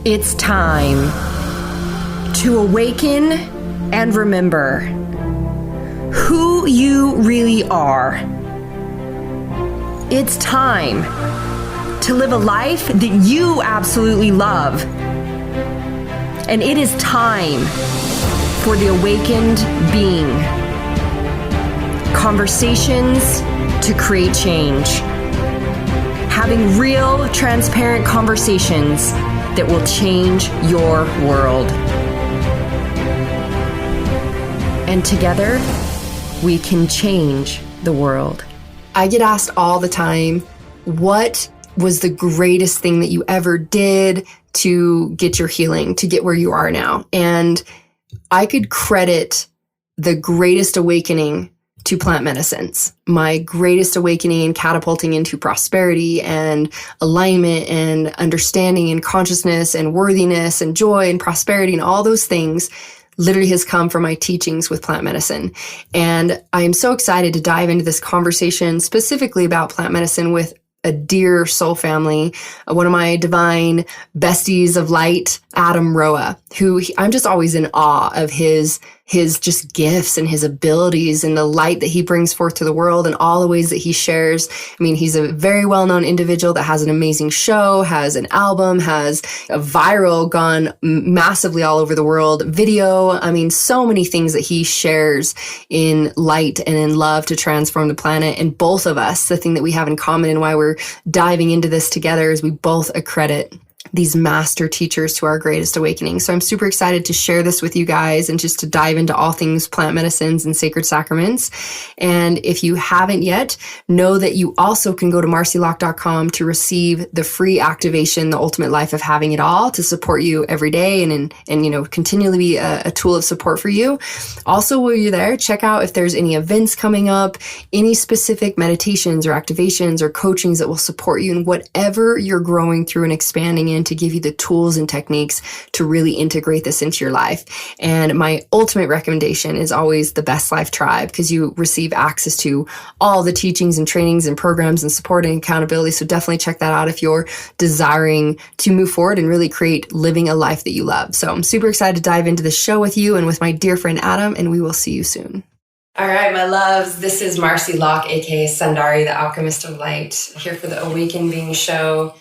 It's time to awaken and remember who you really are. It's time to live a life that you absolutely love. And it is time for the awakened being. Conversations to create change. Having real, transparent conversations that will change your world. And together, we can change the world. I get asked all the time, what was the greatest thing that you ever did to get your healing, to get where you are now? And I could credit the greatest awakening to plant medicines. My greatest awakening and catapulting into prosperity and alignment and understanding and consciousness and worthiness and joy and prosperity and all those things literally has come from my teachings with plant medicine. And I am so excited to dive into this conversation specifically about plant medicine with a dear soul family, one of my divine besties of light, Adam Roa, who I'm just always in awe of his just gifts and his abilities and the light that he brings forth to the world and all the ways that he shares. I mean, he's a very well-known individual that has an amazing show, has an album, has a viral, gone massively all over the world video. I mean, so many things that he shares in light and in love to transform the planet. And both of us, the thing that we have in common and why we're diving into this together is we both accredit these master teachers to our greatest awakening. So I'm super excited to share this with you guys and just to dive into all things plant medicines and sacred sacraments. And if you haven't yet, know that you also can go to marcilock.com to receive the free activation, The Ultimate Life of Having It All, to support you every day and continually be a tool of support for you. Also, while you're there, check out if there's any events coming up, any specific meditations or activations or coachings that will support you in whatever you're growing through and expanding in, to give you the tools and techniques to really integrate this into your life. And my ultimate recommendation is always the Best Life Tribe, because you receive access to all the teachings and trainings and programs and support and accountability. So definitely check that out if you're desiring to move forward and really create living a life that you love. So I'm super excited to dive into the show with you and with my dear friend Adam, and we will see you soon. All right, my loves, this is Marci Locke, aka Sundari, the Alchemist of Light, here for the Awaken Being Show.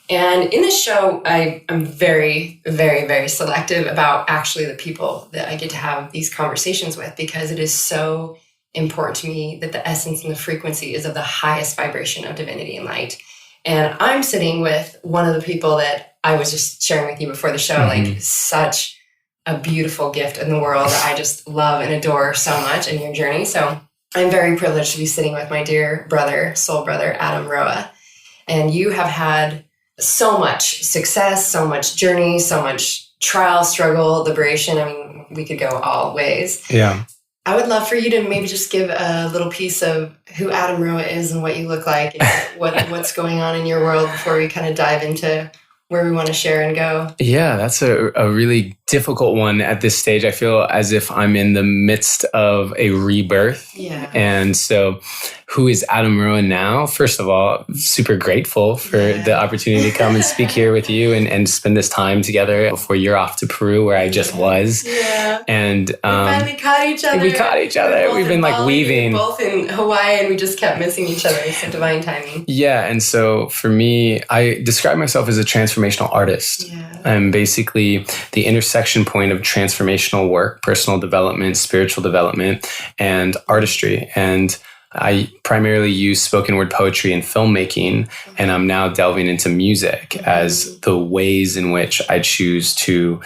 And in this show, I'm very, very, very selective about actually the people that I get to have these conversations with, because it is so important to me that the essence and the frequency is of the highest vibration of divinity and light. And I'm sitting with one of the people that I was just sharing with you before the show, like such a beautiful gift in the world that I just love and adore so much in your journey. So I'm very privileged to be sitting with my dear brother, soul brother, Adam Roa. And you have had so much success, so much journey, so much trial, struggle, liberation. I mean, we could go all ways. Yeah. I would love for you to maybe just give a little piece of who Adam Roa is and what you look like and what's going on in your world before we kind of dive into where we want to share and go. Yeah, that's a really difficult one at this stage. I feel as if I'm in the midst of a rebirth. Yeah. And so who is Adam Roa now? First of all, super grateful for the opportunity to come and speak here with you and spend this time together before you're off to Peru, where I just was. Yeah. And we finally caught each other. We caught each other. We've been like weaving. Both in Hawaii, and we just kept missing each other. It's divine timing. Yeah. And so for me, I describe myself as a transformational artist. Yeah. I'm basically the intersection point of transformational work, personal development, spiritual development, and artistry. And I primarily use spoken word poetry and filmmaking, and I'm now delving into music as the ways in which I choose to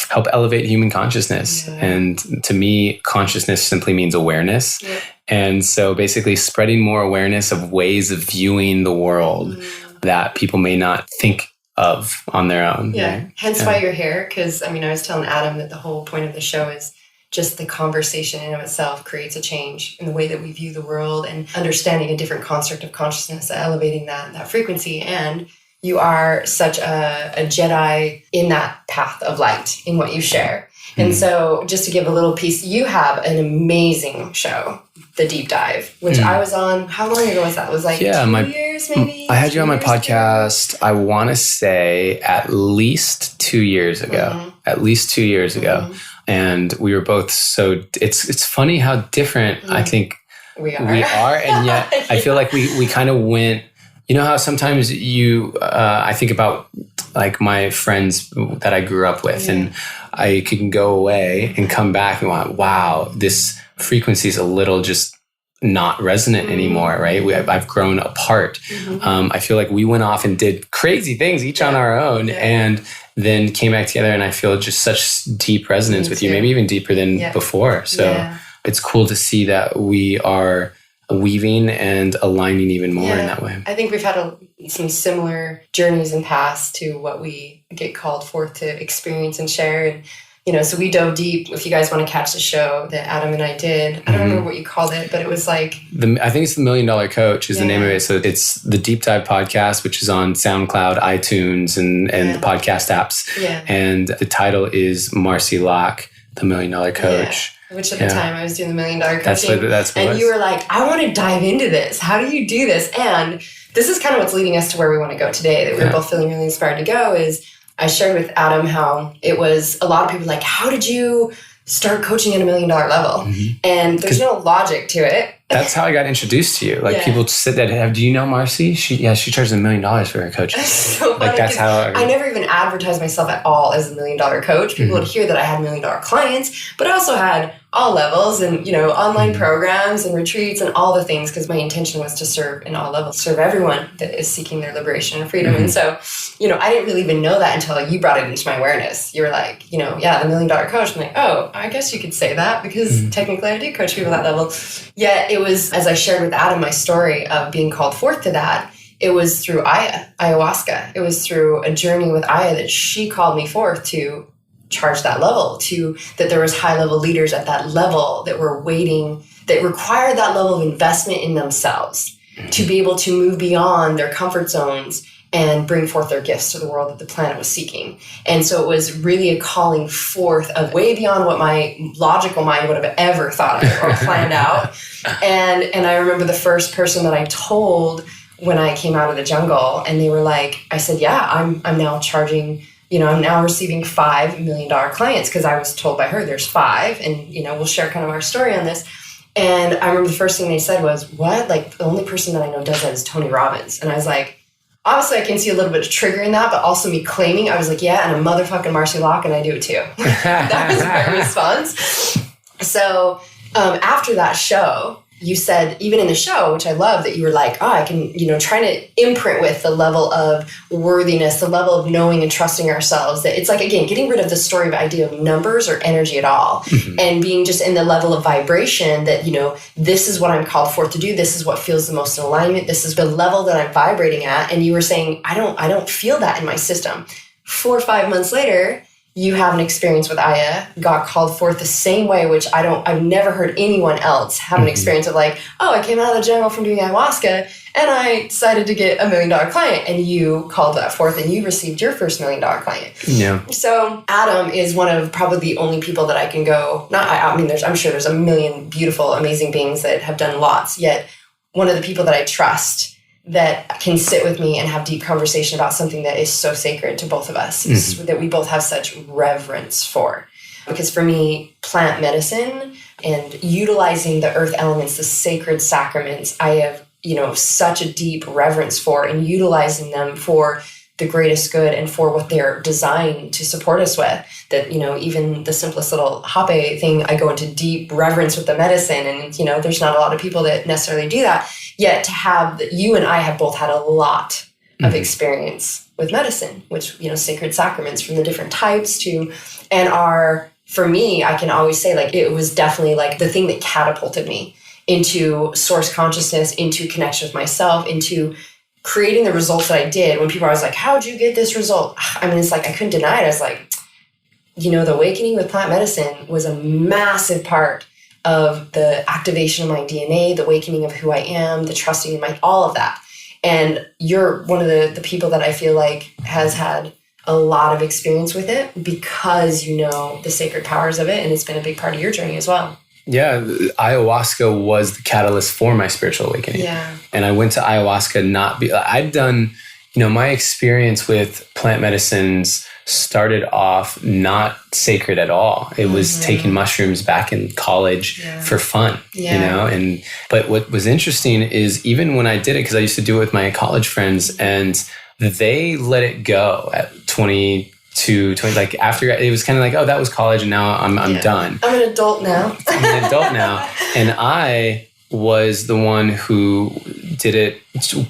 help elevate human consciousness. Yeah. And to me, consciousness simply means awareness. Yeah. And so basically spreading more awareness of ways of viewing the world that people may not think of on their own. Yeah. Right? Hence why you're here. Because, I mean, I was telling Adam that the whole point of the show is just the conversation in of itself creates a change in the way that we view the world and understanding a different construct of consciousness, elevating that frequency. And you are such a Jedi in that path of light in what you share. And so just to give a little piece, you have an amazing show, The Deep Dive, which I was on. How long ago was that? It was like 2 years? years, maybe? I had you on my podcast, I want to say at least 2 years ago. Mm-hmm. At least 2 years ago. Mm-hmm. And we were both it's funny how different I think we are. And yet I feel like we kind of went, you know how sometimes I think about like my friends that I grew up with, and I can go away and come back and want, wow, this frequency is a little just not resonant anymore, right? I've grown apart. I feel like we went off and did crazy things each on our own, and then came back together, and I feel just such deep resonance with you, maybe even deeper than before. So it's cool to see that we are weaving and aligning even more in that way. I think we've had some similar journeys in past to what we get called forth to experience and share. And, you know, so we dove deep. If you guys want to catch the show that Adam and I did, I don't remember what you called it, but it was like... I think it's the $1 Million Coach is the name of it. So it's the Deep Dive podcast, which is on SoundCloud, iTunes, and the podcast apps. Yeah. And the title is Marci Locke, the $1 Million Coach. Which at the time I was doing the $1 Million Coaching. That's what and you were like, I want to dive into this. How do you do this? And this is kind of what's leading us to where we want to go today, that we're both feeling really inspired to go, is I shared with Adam how it was a lot of people like, how did you start coaching at $1 million level? And there's no logic to it. That's how I got introduced to you. Like people sit there, do you know Marci? She charges $1 million for her coaching. So like funny, that's how I never even advertised myself at all as a $1 million coach. People would hear that I had $1 million clients, but I also had all levels and, you know, online programs and retreats and all the things, because my intention was to serve in all levels, serve everyone that is seeking their liberation and freedom. And so, you know, I didn't really even know that until you brought it into my awareness. You were like, you know, the $1 million coach. I'm like, oh, I guess you could say that, because technically I do coach people at that level. Yet it was, as I shared with Adam my story of being called forth to that, it was through ayahuasca. It was through a journey with Aya that she called me forth to charge that level, to that there was high level leaders at that level that were waiting, that required that level of investment in themselves to be able to move beyond their comfort zones and bring forth their gifts to the world that the planet was seeking. And so it was really a calling forth of way beyond what my logical mind would have ever thought of or planned out. And I remember the first person that I told when I came out of the jungle, and they were like, I said, I'm now charging, you know, I'm now receiving $5 million clients, because I was told by her there's 5, and, you know, we'll share kind of our story on this. And I remember the first thing they said was, what? Like, the only person that I know does that is Tony Robbins. And I was like, obviously, I can see a little bit of trigger in that, but also me claiming, I was like, yeah, and I'm motherfucking Marci Locke, and I do it too. That was my response. So after that show, you said, even in the show, which I love, that you were like, oh, I can, you know, trying to imprint with the level of worthiness, the level of knowing and trusting ourselves. That it's like, again, getting rid of the story of idea of numbers or energy at all, and being just in the level of vibration that, you know, this is what I'm called forth to do. This is what feels the most in alignment. This is the level that I'm vibrating at. And you were saying, I don't feel that in my system. 4 or 5 months later, you have an experience with Aya, got called forth the same way, which I've never heard anyone else have an experience of like, oh, I came out of the jungle from doing ayahuasca and I decided to get $1 million client, and you called that forth and you received your first $1 million client. Yeah. So Adam is one of probably the only people that I can go, I'm sure there's a million beautiful, amazing beings that have done lots, yet one of the people that I trust that can sit with me and have deep conversation about something that is so sacred to both of us, that we both have such reverence for. Because for me, plant medicine and utilizing the earth elements, the sacred sacraments, I have, you know, such a deep reverence for, and utilizing them for the greatest good and for what they're designed to support us with. That, you know, even the simplest little hape thing, I go into deep reverence with the medicine. And, you know, there's not a lot of people that necessarily do that. Yet to have, you and I have both had a lot of experience with medicine, which, you know, sacred sacraments from the different types to, and for me, I can always say, like, it was definitely like the thing that catapulted me into source consciousness, into connection with myself, into creating the results that I did. When people are always like, how'd you get this result? I mean, it's like, I couldn't deny it. I was like, you know, the awakening with plant medicine was a massive part of the activation of my DNA, the awakening of who I am, the trusting in all of that. And you're one of the people that I feel like has had a lot of experience with it, because you know the sacred powers of it, and it's been a big part of your journey as well. Yeah, ayahuasca was the catalyst for my spiritual awakening. Yeah. And I went to ayahuasca I'd done, my experience with plant medicines started off not sacred at all. It was taking mushrooms back in college for fun, but what was interesting is even when I did it, because I used to do it with my college friends, and they let it go at 20, like after it was kind of like, oh, that was college and now I'm done. I'm an adult now. And I was the one who did it,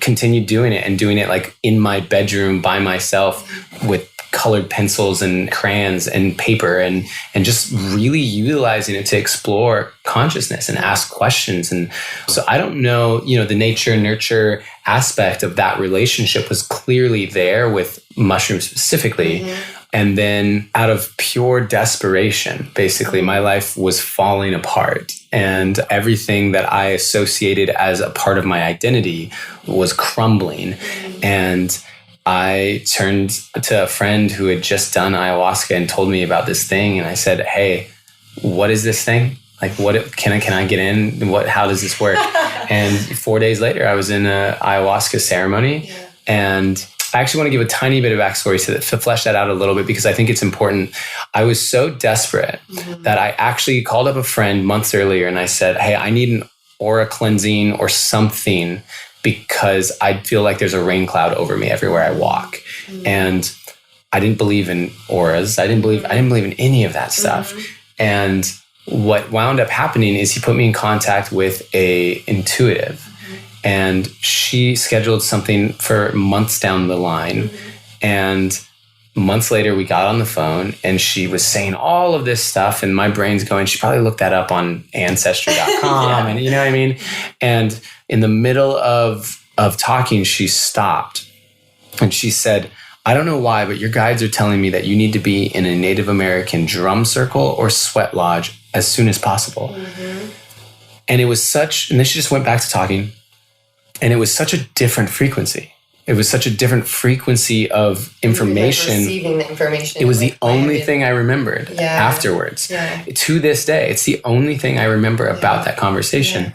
continued doing it and doing it like in my bedroom by myself with colored pencils and crayons and paper and just really utilizing it to explore consciousness and ask questions. And so I don't know, the nature nurture aspect of that relationship was clearly there with mushrooms specifically. And then out of pure desperation, basically, my life was falling apart. And everything that I associated as a part of my identity was crumbling. And I turned to a friend who had just done ayahuasca and told me about this thing. And I said, hey, what is this thing? Like, what can I get in? How does this work? And 4 days later, I was in a ayahuasca ceremony. And I actually want to give a tiny bit of backstory to flesh that out a little bit, because I think it's important. I was so desperate that I actually called up a friend months earlier and I said, hey, I need an aura cleansing or something, because I feel like there's a rain cloud over me everywhere I walk. And I didn't believe in auras. I didn't believe in any of that stuff. And what wound up happening is he put me in contact with a intuitive. And she scheduled something for months down the line. And months later, we got on the phone and she was saying all of this stuff. And my brain's going, she probably looked that up on ancestry.com. And you know what I mean? And in the middle of talking, she stopped. And she said, I don't know why, but your guides are telling me that you need to be in a Native American drum circle or sweat lodge as soon as possible. And it was and then she just went back to talking. And it was such a different frequency. It was such a different frequency of information. Receiving the information. It was the only thing I remembered afterwards. To this day, it's the only thing I remember about that conversation.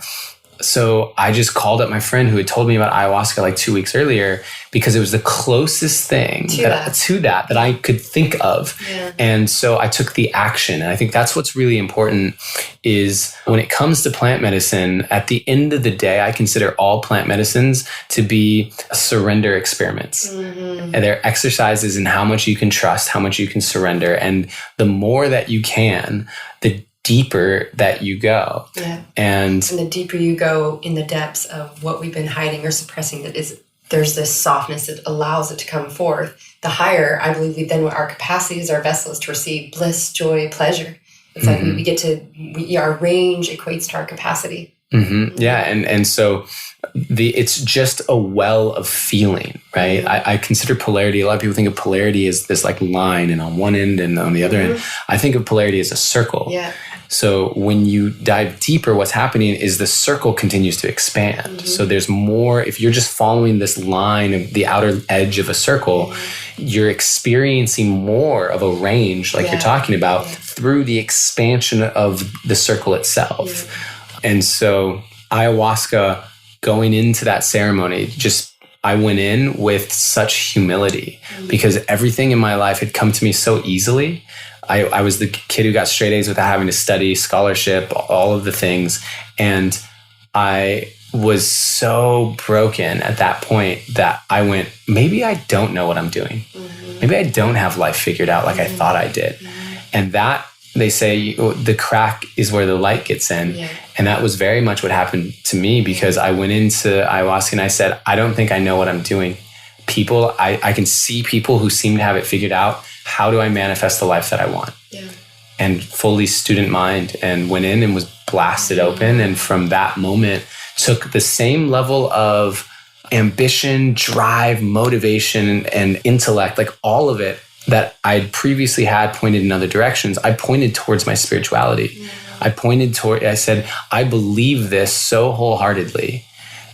So I just called up my friend who had told me about ayahuasca like 2 weeks earlier, because it was the closest thing to that I could think of. And so I took the action. And I think that's what's really important is when it comes to plant medicine, at the end of the day, I consider all plant medicines to be surrender experiments. And they're exercises in how much you can trust, how much you can surrender. And the more that you can, the deeper that you go. And the deeper you go in the depths of what we've been hiding or suppressing, there's this softness that allows it to come forth. The higher, I believe, our capacity as our vessels to receive bliss, joy, pleasure. It's like we get to, our range equates to our capacity. Yeah. And so it's just a well of feeling, right? I consider polarity. A lot of people think of polarity as this like line, and on one end and on the other end, I think of polarity as a circle. So when you dive deeper, what's happening is the circle continues to expand. So there's more, if you're just following this line of the outer edge of a circle, you're experiencing more of a range, like you're talking about, through the expansion of the circle itself. And so ayahuasca, going into that ceremony, I went in with such humility because everything in my life had come to me so easily. I was the kid who got straight A's without having to study, scholarship, all of the things. And I was so broken at that point that I went, maybe I don't know what I'm doing. Maybe I don't have life figured out like I thought I did. And that, they say, the crack is where the light gets in. And that was very much what happened to me, because I went into ayahuasca and I said, I don't think I know what I'm doing. People, I can see people who seem to have it figured out. How do I manifest the life that I want? And fully student mind, and went in and was blasted open. And from that moment, took the same level of ambition, drive, motivation, and intellect, like all of it that I'd previously had pointed in other directions. I pointed towards my spirituality. I said, I believe this so wholeheartedly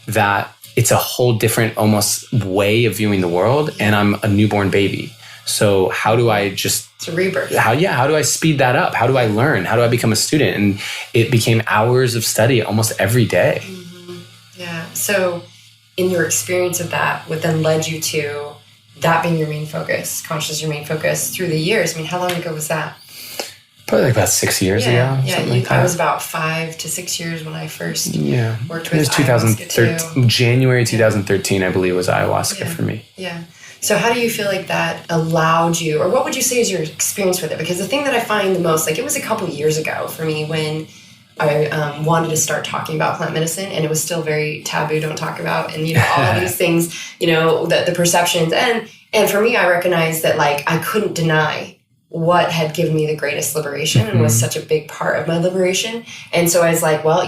that it's a whole different almost way of viewing the world. And I'm a newborn baby. So how do I just... It's a rebirth. How do I speed that up? How do I learn? How do I become a student? And it became hours of study almost every day. Mm-hmm. Yeah. So in your experience of that, what then led you to that being your main focus, conscious your main focus through the years? I mean, how long ago was that? Probably like about 6 years ago. Yeah, like that. I was about 5 to 6 years when I first worked with it was 2013. January 2013, I believe, was ayahuasca for me. Yeah. So how do you feel like that allowed you, or what would you say is your experience with it? Because the thing that I find the most, like it was a couple years ago for me when I wanted to start talking about plant medicine, and it was still very taboo, don't talk about, and all of these things, the perceptions. And for me, I recognized that like I couldn't deny what had given me the greatest liberation and was such a big part of my liberation. And so I was like, well,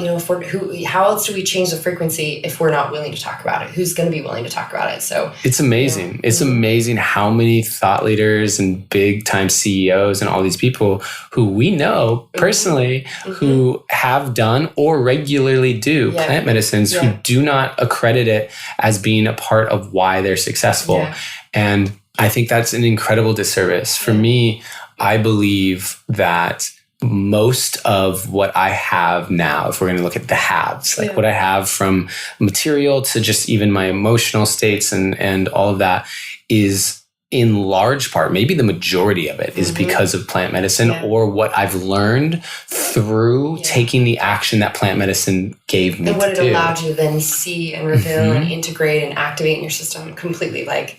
how else do we change the frequency if we're not willing to talk about it? Who's going to be willing to talk about it? So it's amazing. It's amazing how many thought leaders and big time CEOs and all these people who we know personally who have done or regularly do plant medicines who do not accredit it as being a part of why they're successful. And I think that's an incredible disservice. For me, I believe that most of what I have now, if we're going to look at the haves, like what I have from material to just even my emotional states and all of that, is in large part, maybe the majority of it is because of plant medicine or what I've learned through taking the action that plant medicine gave me. And what to it allowed you to then see and reveal and integrate and activate in your system completely. Like,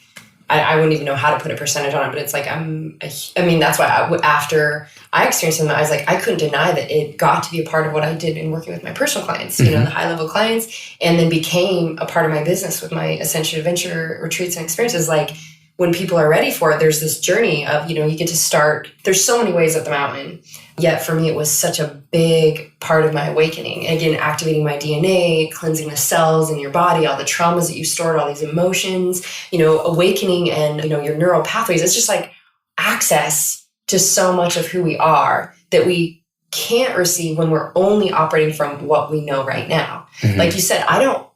I wouldn't even know how to put a percentage on it, but it's like, that's why after I experienced them, I was like, I couldn't deny that it got to be a part of what I did in working with my personal clients, the high level clients, and then became a part of my business with my Ascension Adventure retreats and experiences. Like when people are ready for it, there's this journey of, you get to start, there's so many ways up the mountain. Yet for me, it was such a big part of my awakening. Again, activating my DNA, cleansing the cells in your body, all the traumas that you stored, all these emotions, awakening and, your neural pathways. It's just like access to so much of who we are that we can't receive when we're only operating from what we know right now. Like you said,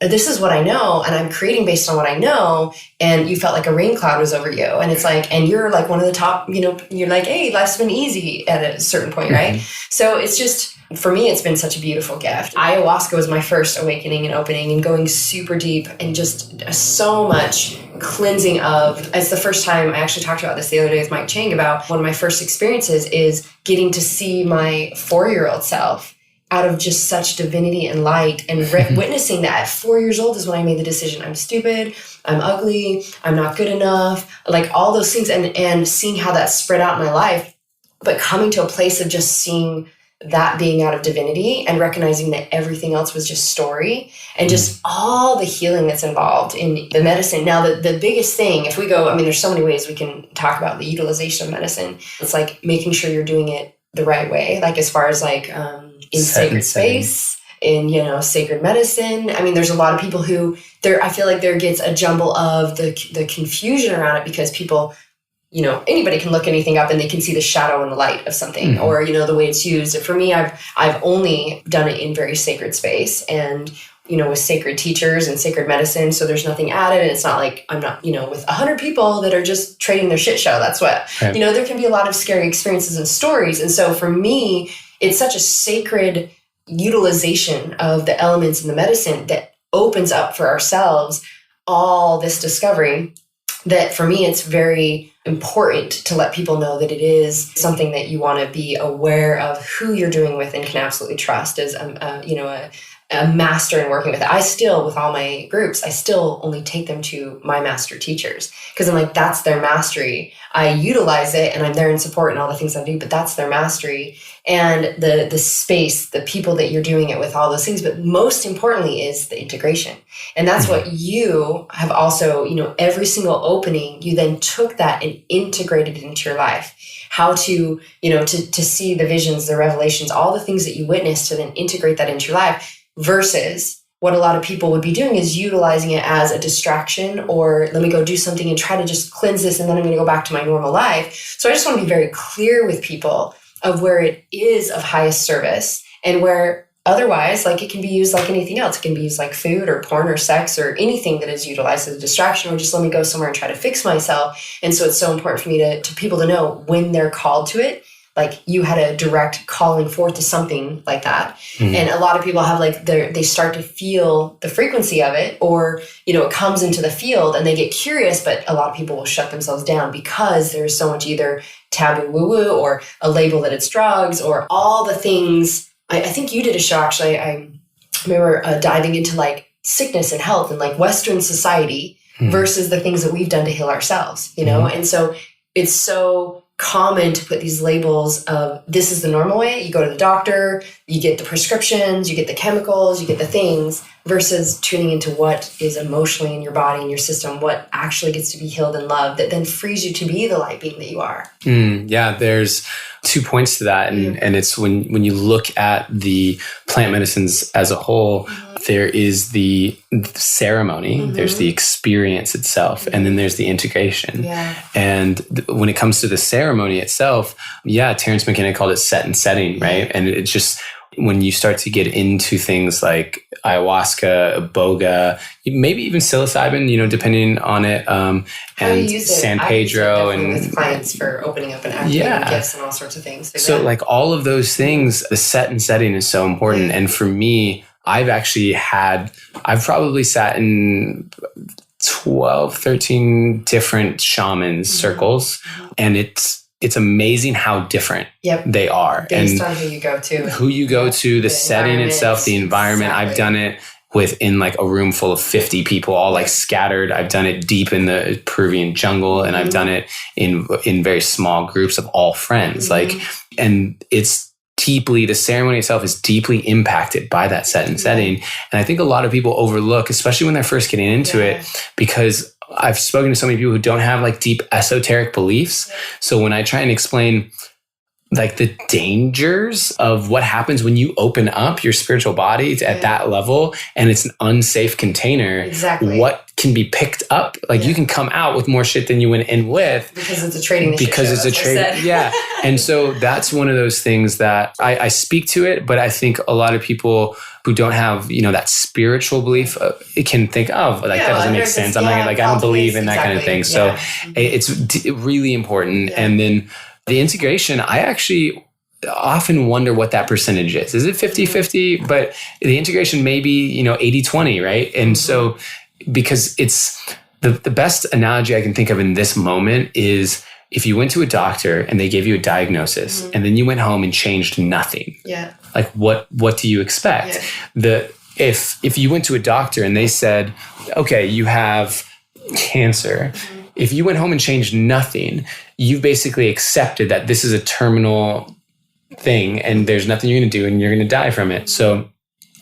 this is what I know, and I'm creating based on what I know. And you felt like a rain cloud was over you. And it's like, and you're like one of the top, you're like, hey, life's been easy at a certain point, right? So it's just, for me, it's been such a beautiful gift. Ayahuasca was my first awakening and opening and going super deep and just so much cleansing of, it's the first time I actually talked about this the other day with Mike Chang about one of my first experiences is getting to see my 4-year-old self out of just such divinity and light and witnessing that at 4 years old is when I made the decision. I'm stupid. I'm ugly. I'm not good enough. Like all those things and seeing how that spread out in my life, but coming to a place of just seeing that being out of divinity and recognizing that everything else was just story and just all the healing that's involved in the medicine. Now, the biggest thing, if we go, there's so many ways we can talk about the utilization of medicine. It's like making sure you're doing it the right way. Like as far as like in sacred space, in, sacred medicine. There's a lot of people who I feel like there gets a jumble of the confusion around it because people, anybody can look anything up and they can see the shadow and the light of something or, the way it's used. For me, I've only done it in very sacred space and, with sacred teachers and sacred medicine. So there's nothing added. And it's not like I'm not, with 100 people that are just trading their shit show. That's what, there can be a lot of scary experiences and stories. And so for me, it's such a sacred utilization of the elements in the medicine that opens up for ourselves all this discovery that for me, it's very important to let people know that it is something that you want to be aware of who you're doing with and can absolutely trust as a master in working with it. I still, with all my groups, I still only take them to my master teachers because I'm like, that's their mastery. I utilize it and I'm there in support and all the things I do, but that's their mastery and the space, the people that you're doing it with, all those things. But most importantly is the integration. And that's what you have also, every single opening, you then took that and integrated it into your life. How to, to see the visions, the revelations, all the things that you witnessed to then integrate that into your life. Versus what a lot of people would be doing is utilizing it as a distraction or let me go do something and try to just cleanse this and then I'm going to go back to my normal life. So I just want to be very clear with people of where it is of highest service and where otherwise, like, it can be used like anything else. It can be used like food or porn or sex or anything that is utilized as a distraction, or just let me go somewhere and try to fix myself. And so it's so important for me to people to know when they're called to it. Like, you had a direct calling forth to something like that. And a lot of people have like, they start to feel the frequency of it, or, it comes into the field and they get curious, but a lot of people will shut themselves down because there's so much either taboo woo-woo or a label that it's drugs or all the things. I think you did a show, actually. I remember diving into like sickness and health and like Western society versus the things that we've done to heal ourselves, And so it's so common to put these labels of, this is the normal way. You go to the doctor, you get the prescriptions, you get the chemicals, you get the things, versus tuning into what is emotionally in your body and your system, what actually gets to be healed and loved, that then frees you to be the light being that you are. Yeah, there's 2 points to that. And it's when you look at the plant medicines as a whole, there is the ceremony, there's the experience itself, and then there's the integration. And when it comes to the ceremony itself, Terrence McKenna called it set and setting, right? And it's just, when you start to get into things like ayahuasca, iboga, maybe even psilocybin, depending on it, and San Pedro, and with clients for opening up and activating gifts and all sorts of things. So like all of those things, the set and setting is so important. And for me, I've probably sat in 12, 13 different shaman circles, and it's amazing how different they are. Based on who you go to. Who you go to, the setting itself, the environment. Exactly. I've done it within like a room full of 50 people, all like scattered. I've done it deep in the Peruvian jungle, and I've done it in very small groups of all friends. And it's the ceremony itself is deeply impacted by that set and setting. And I think a lot of people overlook, especially when they're first getting into it, because I've spoken to so many people who don't have like deep esoteric beliefs. So when I try and explain like the dangers of what happens when you open up your spiritual body at that level, and it's an unsafe container, what can be picked up? Like you can come out with more shit than you went in with. Because it's a trading issue. Because it's a trade. And so that's one of those things that I speak to it, but I think a lot of people who don't have, that spiritual belief, it can think, that doesn't make sense. I'm not gonna, I don't believe in that kind of thing. So it's really important. And then the integration, I actually often wonder what that percentage is. Is it 50-50? But the integration may be, 80-20, right? And so, because it's the best analogy I can think of in this moment is if you went to a doctor and they gave you a diagnosis and then you went home and changed nothing. Like what do you expect? If you went to a doctor and they said, okay, you have cancer, if you went home and changed nothing, you've basically accepted that this is a terminal thing and there's nothing you're going to do and you're going to die from it. So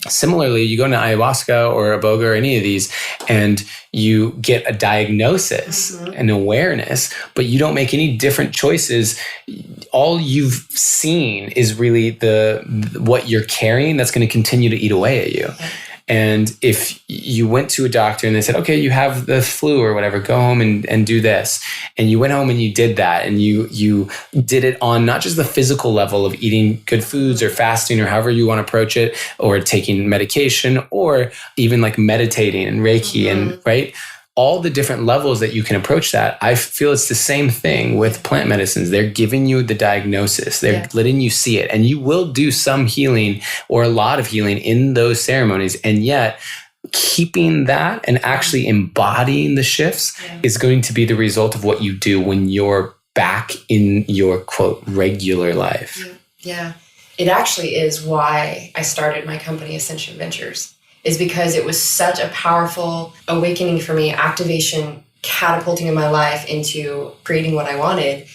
similarly, you go to ayahuasca or iboga or any of these and you get a diagnosis, an awareness, but you don't make any different choices. All you've seen is really what you're carrying that's going to continue to eat away at you. And if you went to a doctor and they said, okay, you have the flu or whatever, go home and do this. And you went home and you did that, and you did it on not just the physical level of eating good foods or fasting or however you want to approach it, or taking medication, or even like meditating and Reiki and right? All the different levels that you can approach that. I feel it's the same thing with plant medicines. They're giving you the diagnosis. They're letting you see it. And you will do some healing or a lot of healing in those ceremonies. And yet keeping that and actually embodying the shifts is going to be the result of what you do when you're back in your quote regular life. Yeah. It actually is why I started my company, Ascension Ventures, is because it was such a powerful awakening for me, activation, catapulting in my life into creating what I wanted.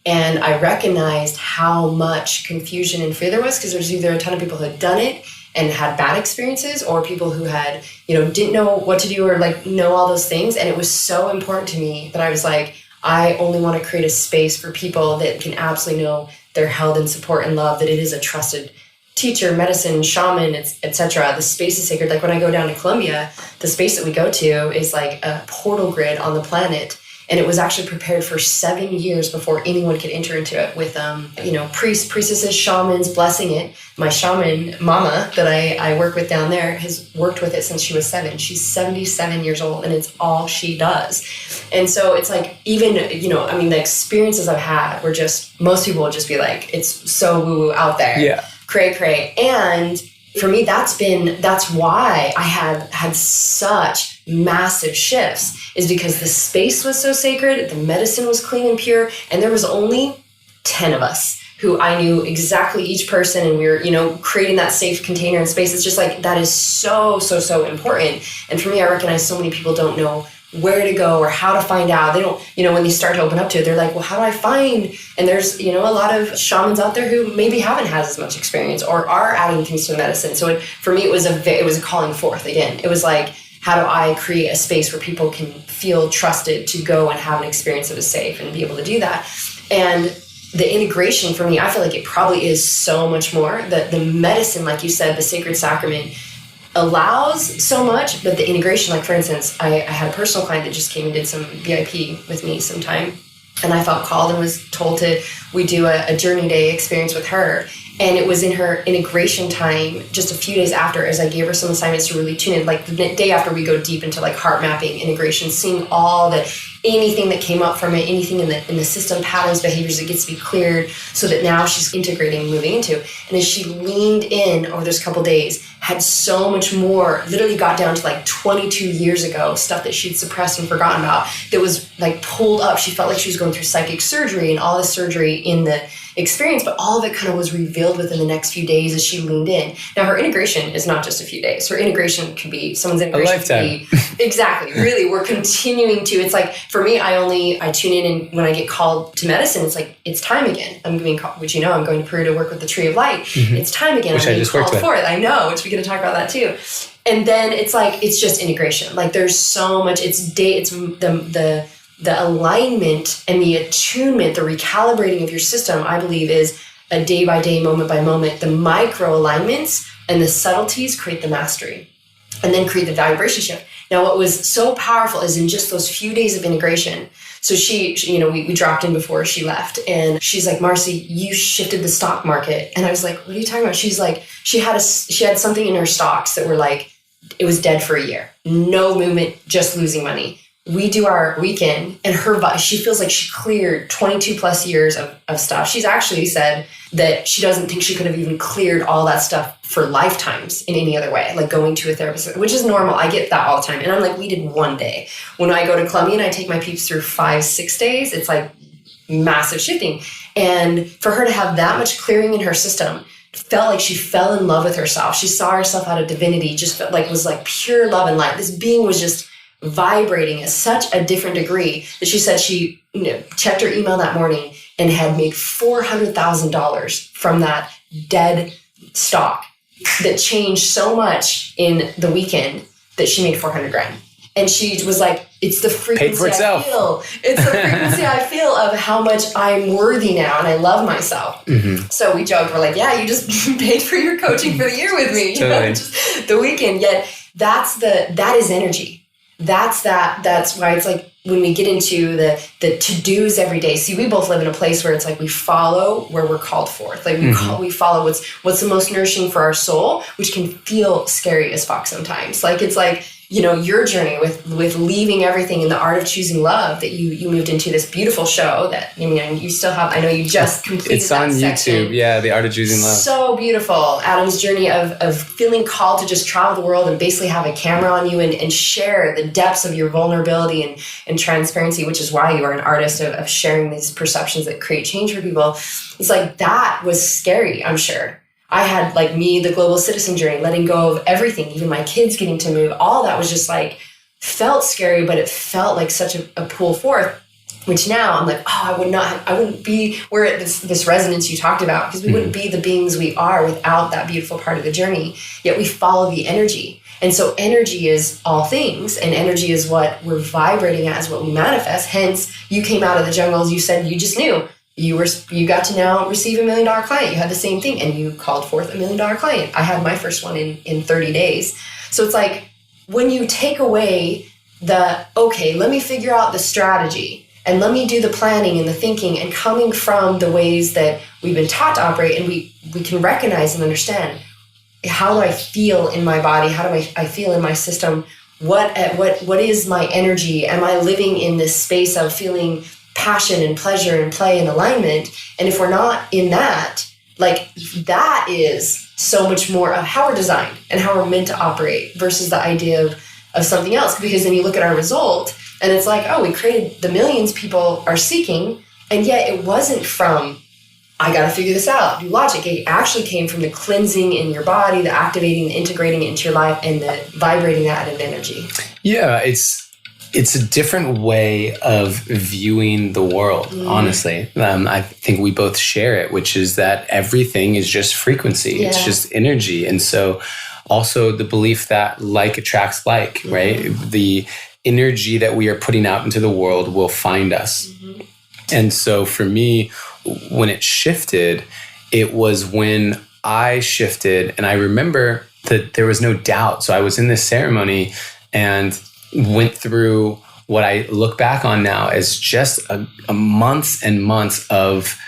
And I recognized how much confusion and fear there was, because there's either a ton of people who had done it and had bad experiences, or people who had, didn't know what to do or know all those things. And it was so important to me that I was like, I only want to create a space for people that can absolutely know they're held in support and love, that it is a trusted teacher, medicine, shaman, etc. The space is sacred. Like when I go down to Colombia, the space that we go to is like a portal grid on the planet. And it was actually prepared for 7 years before anyone could enter into it with, priests, priestesses, shamans blessing it. My shaman mama that I work with down there has worked with it since she was 7. She's 77 years old, and it's all she does. And so it's like, even, the experiences I've had were just, most people will just be like, it's so woo-woo out there. Yeah. Cray. And for me, that's why I had such massive shifts, is because the space was so sacred, the medicine was clean and pure, and there was only 10 of us who I knew exactly each person, and we were, creating that safe container and space. It's just like, that is so, so, so important. And for me, I recognize so many people don't know where to go or how to find out. They don't, when they start to open up to it, they're like, well, how do I find? And there's, a lot of shamans out there who maybe haven't had as much experience or are adding things to the medicine. So for me, it was a calling forth again. It was like, how do I create a space where people can feel trusted to go and have an experience that is safe and be able to do that? And the integration for me, I feel like it probably is so much more. The medicine, like you said, the sacred sacrament allows so much, but the integration, like for instance, I had a personal client that just came and did some VIP with me sometime, and I felt called and was told we do a journey day experience with her. And it was in her integration time, just a few days after, as I gave her some assignments to really tune in, like the day after we go deep into like heart mapping, integration, seeing anything that came up from it, anything in the system, patterns, behaviors that gets to be cleared, so that now she's integrating, moving into. And as she leaned in over those couple days, had so much more, literally got down to like 22 years ago, stuff that she'd suppressed and forgotten about, that was like pulled up. She felt like she was going through psychic surgery and all this surgery in the experience, but all of it kind of was revealed within the next few days as she leaned in. Now, her integration is not just a few days. Her integration could be, someone's integration could be, exactly, really, we're continuing to, it's like, for me, I tune in, and when I get called to medicine, it's like, it's time again. I'm being called, which I'm going to Peru to work with the Tree of Light. Mm-hmm. It's time again. Which I'm I just worked with. for it. I know, which we're going to talk about that too. And then it's like, it's just integration. Like there's so much, it's the alignment and the attunement, the recalibrating of your system, I believe, is a day by day, moment by moment. The micro alignments and the subtleties create the mastery and then create the vibration shift. Now, what was so powerful is in just those few days of integration. So she we dropped in before she left, and she's like, Marci, you shifted the stock market. And I was like, what are you talking about? She's like, she had something in her stocks that were like, it was dead for a year. No movement, just losing money. We do our weekend, and she feels like she cleared 22 plus years of stuff. She's actually said that she doesn't think she could have even cleared all that stuff for lifetimes in any other way, like going to a therapist, which is normal. I get that all the time. And I'm like, we did one day. When I go to Columbia and I take my peeps through 5-6 days, it's like massive shifting. And for her to have that much clearing in her system, felt like she fell in love with herself. She saw herself out of divinity, just felt like, was like pure love and light. This being was just vibrating at such a different degree that she said she checked her email that morning and had made $400,000 from that dead stock that changed so much in the weekend that she made $400,000. And she was like, it's the frequency I feel. It's the frequency I feel of how much I'm worthy now and I love myself. Mm-hmm. So we joked, we're like, yeah, you just paid for your coaching for the year with me. Totally. Just the weekend. Yet that is energy. That's why it's like when we get into the to-dos every day. See, we both live in a place where it's like we follow where we're called forth. Like we follow what's the most nourishing for our soul, which can feel scary as fuck sometimes. Like it's like, your journey with leaving everything in the art of choosing love, that you moved into this beautiful show that, you still have, I know you just completed. It's on YouTube. Yeah. The Art of Choosing Love. So beautiful. Adam's journey of feeling called to just travel the world and basically have a camera on you and share the depths of your vulnerability and transparency, which is why you are an artist of sharing these perceptions that create change for people. It's like, that was scary, I'm sure. I had the global citizen journey, letting go of everything, even my kids getting to move, all that was just like, felt scary, but it felt like such a pull forth, which now I'm like, I wouldn't be where this resonance you talked about, because we wouldn't be the beings we are without that beautiful part of the journey, yet we follow the energy. And so energy is all things, and energy is what we're vibrating as, what we manifest. Hence, you came out of the jungles, you said you just knew. You got to now receive $1 million client. You had the same thing, and you called forth $1 million client. I had my first one in 30 days. So it's like, when you take away okay, let me figure out the strategy and let me do the planning and the thinking, and coming from the ways that we've been taught to operate, and we can recognize and understand, how do I feel in my body? How do I feel in my system? What is my energy? Am I living in this space of feeling passion and pleasure and play and alignment? And if we're not in that, like, that is so much more of how we're designed and how we're meant to operate versus the idea of something else. Because then you look at our result and it's like, oh, we created the millions people are seeking, and yet it wasn't from, I got to figure this out, do logic. It actually came from the cleansing in your body, the activating, the integrating it into your life, and the vibrating that at an energy. Yeah, it's a different way of viewing the world, honestly. I think we both share it, which is that everything is just frequency. Yeah. It's just energy. And so also the belief that like attracts like, right? The energy that we are putting out into the world will find us. And so for me, when it shifted, it was when I shifted, and I remember that there was no doubt. So I was in this ceremony and went through what I look back on now as just a months and months of,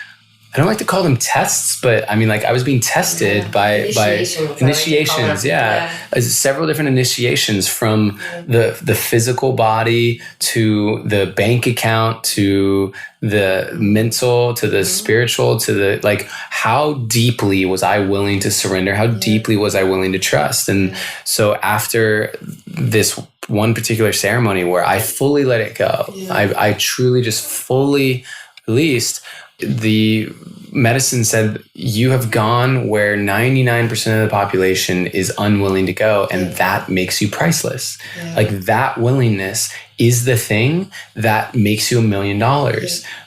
I don't like to call them tests, but I mean, like, I was being tested by initiations. Several different initiations, from the physical body to the bank account to the mental to the spiritual to the, like, how deeply was I willing to surrender? How deeply was I willing to trust? And so after this one particular ceremony where I fully let it go, I truly just fully released. The medicine said, you have gone where 99% of the population is unwilling to go, and that makes you priceless. Like, that willingness is the thing that makes you $1 million,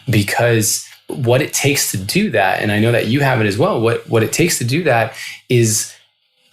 because what it takes to do that, and I know that you have it as well, what it takes to do that is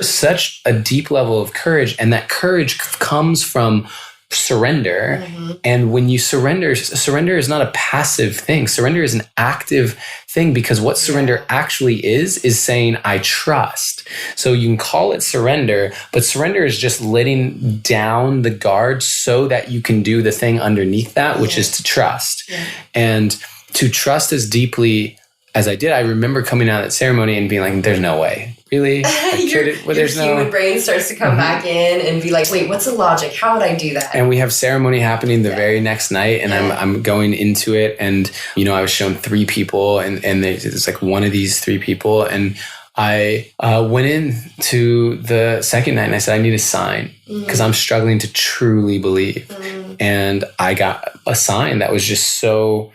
such a deep level of courage, and that courage comes from surrender. And when you surrender is not a passive thing. Surrender is an active thing, because what surrender actually is saying, I trust. So you can call it surrender, but surrender is just letting down the guard so that you can do the thing underneath that, which is to trust. And to trust as deeply as I did, I remember coming out of that ceremony and being like, there's no way. Really? Your human brain starts to come back in and be like, wait, what's the logic? How would I do that? And we have ceremony happening the very next night, and I'm going into it, and I was shown 3 people, and it's like one of these 3 people, and I went in to the second night and I said, I need a sign, because I'm struggling to truly believe. And I got a sign that was just so,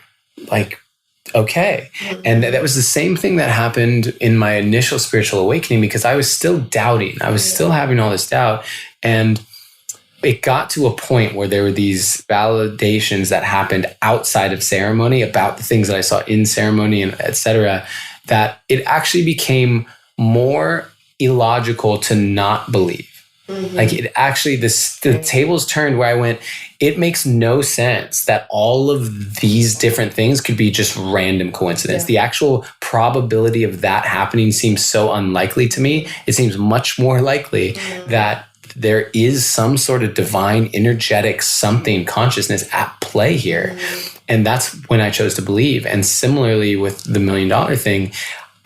like, okay. And that was the same thing that happened in my initial spiritual awakening, because I was still doubting. I was still having all this doubt. And it got to a point where there were these validations that happened outside of ceremony about the things that I saw in ceremony, and et cetera, that it actually became more illogical to not believe. Like, it actually, the tables turned where I went, it makes no sense that all of these different things could be just random coincidence. The actual probability of that happening seems so unlikely to me. It seems much more likely that there is some sort of divine, energetic something, consciousness at play here. And that's when I chose to believe. And similarly with the $1 million thing,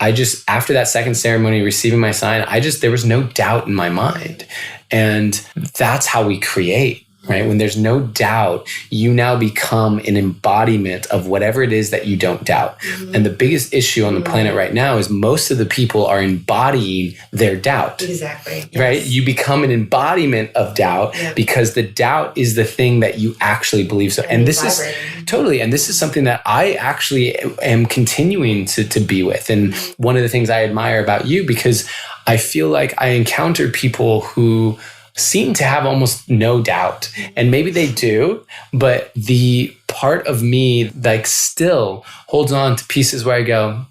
I just, after that second ceremony, receiving my sign, there was no doubt in my mind. And that's how we create, right? When there's no doubt, you now become an embodiment of whatever it is that you don't doubt. And the biggest issue on the planet right now is most of the people are embodying their doubt. Exactly. Yes. Right? You become an embodiment of doubt because the doubt is the thing that you actually believe. So, and this is totally, and this is something that I actually am continuing to be with. And one of the things I admire about you, because I feel like I encounter people who seem to have almost no doubt, and maybe they do, but the part of me, like, still holds on to pieces where I go,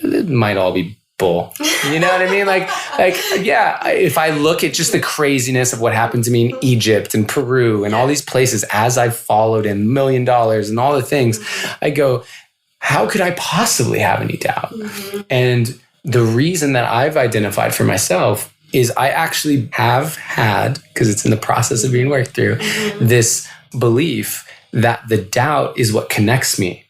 it might all be bull. You know what I mean? Like, yeah, if I look at just the craziness of what happened to me in Egypt and Peru and all these places, as I've followed in $1 million and all the things, I go, how could I possibly have any doubt? And the reason that I've identified for myself is I actually have had, because it's in the process of being worked through, this belief that the doubt is what connects me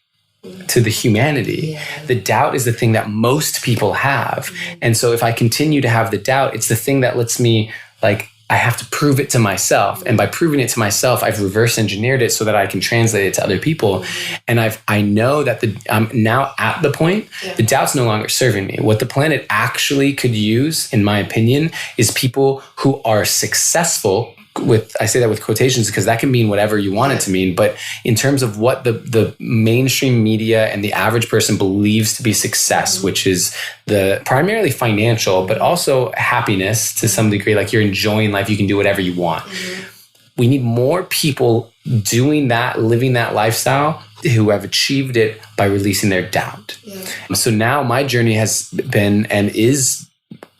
to the humanity. Yeah. The doubt is the thing that most people have. And so if I continue to have the doubt, it's the thing that lets me, like, I have to prove it to myself. And by proving it to myself, I've reverse engineered it so that I can translate it to other people. And I know that I'm now at the point, the doubt's no longer serving me. What the planet actually could use, in my opinion, is people who are successful with, I say that with quotations because that can mean whatever you want it to mean. But in terms of what the mainstream media and the average person believes to be success, which is the primarily financial, but also happiness to some degree, like you're enjoying life, you can do whatever you want. We need more people doing that, living that lifestyle, who have achieved it by releasing their doubt. So now my journey has been and is,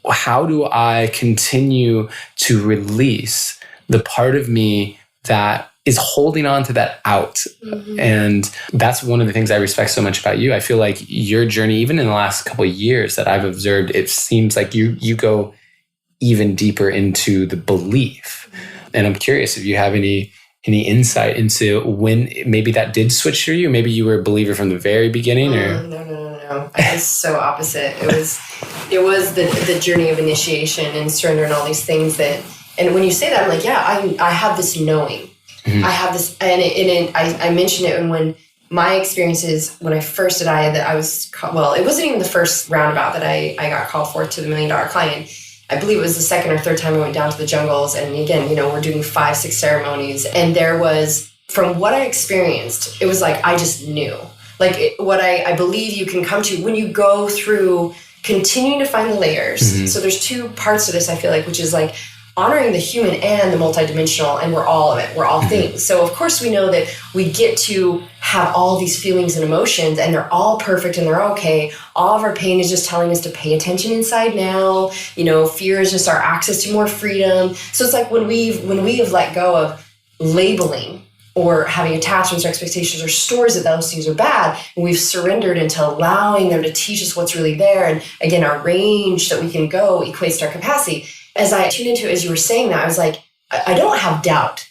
how do I continue to release the part of me that is holding on to that out? And that's one of the things I respect so much about you. I feel like your journey, even in the last couple of years that I've observed, it seems like you go even deeper into the belief. And I'm curious if you have any insight into when maybe that did switch for you. Maybe you were a believer from the very beginning, or No. I was so opposite. It was the journey of initiation and surrender and all these things that. And when you say that, I'm like, yeah, I have this knowing. I have this, and I mentioned it when my experiences, when I first did I was, well, it wasn't even the first roundabout that I got called forth to the $1 million client. I believe it was the second or third time I went down to the jungles. And again, we're doing 5-6 ceremonies. And there was, from what I experienced, it was like, I just knew. Like what I believe you can come to when you go through continuing to find the layers. So there's two parts to this, I feel like, which is like, honoring the human and the multidimensional, and we're all of it. We're all things. So of course we know that we get to have all these feelings and emotions, and they're all perfect and they're okay. All of our pain is just telling us to pay attention inside now. Fear is just our access to more freedom. So it's like when we have let go of labeling or having attachments or expectations or stories that those things are bad, and we've surrendered into allowing them to teach us what's really there. And again, our range that we can go equates to our capacity. As I tuned into it, as you were saying that, I was like, I don't have doubt.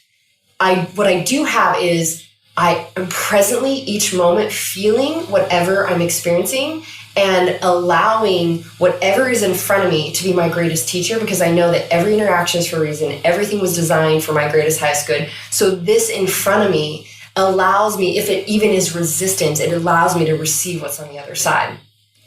What I do have is I am presently each moment feeling whatever I'm experiencing and allowing whatever is in front of me to be my greatest teacher, because I know that every interaction is for a reason. Everything was designed for my greatest, highest good. So this in front of me allows me, if it even is resistance, it allows me to receive what's on the other side.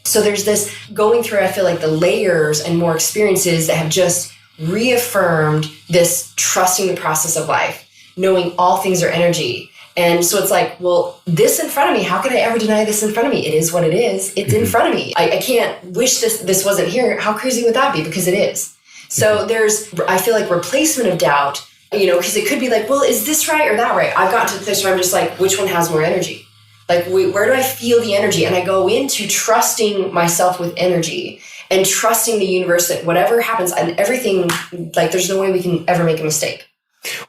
So there's this going through, I feel like, the layers and more experiences that have just reaffirmed this trusting the process of life, knowing all things are energy. And so it's like, well, this in front of me, how could I ever deny this in front of me? It is what it is. It's in front of me. I can't wish this wasn't here. How crazy would that be? Because it is. So there's, I feel like, replacement of doubt, because it could be like, well, is this right or that right? I've gotten to the place where I'm just like, which one has more energy? Like, where do I feel the energy? And I go into trusting myself with energy and trusting the universe that whatever happens and everything, like, there's no way we can ever make a mistake.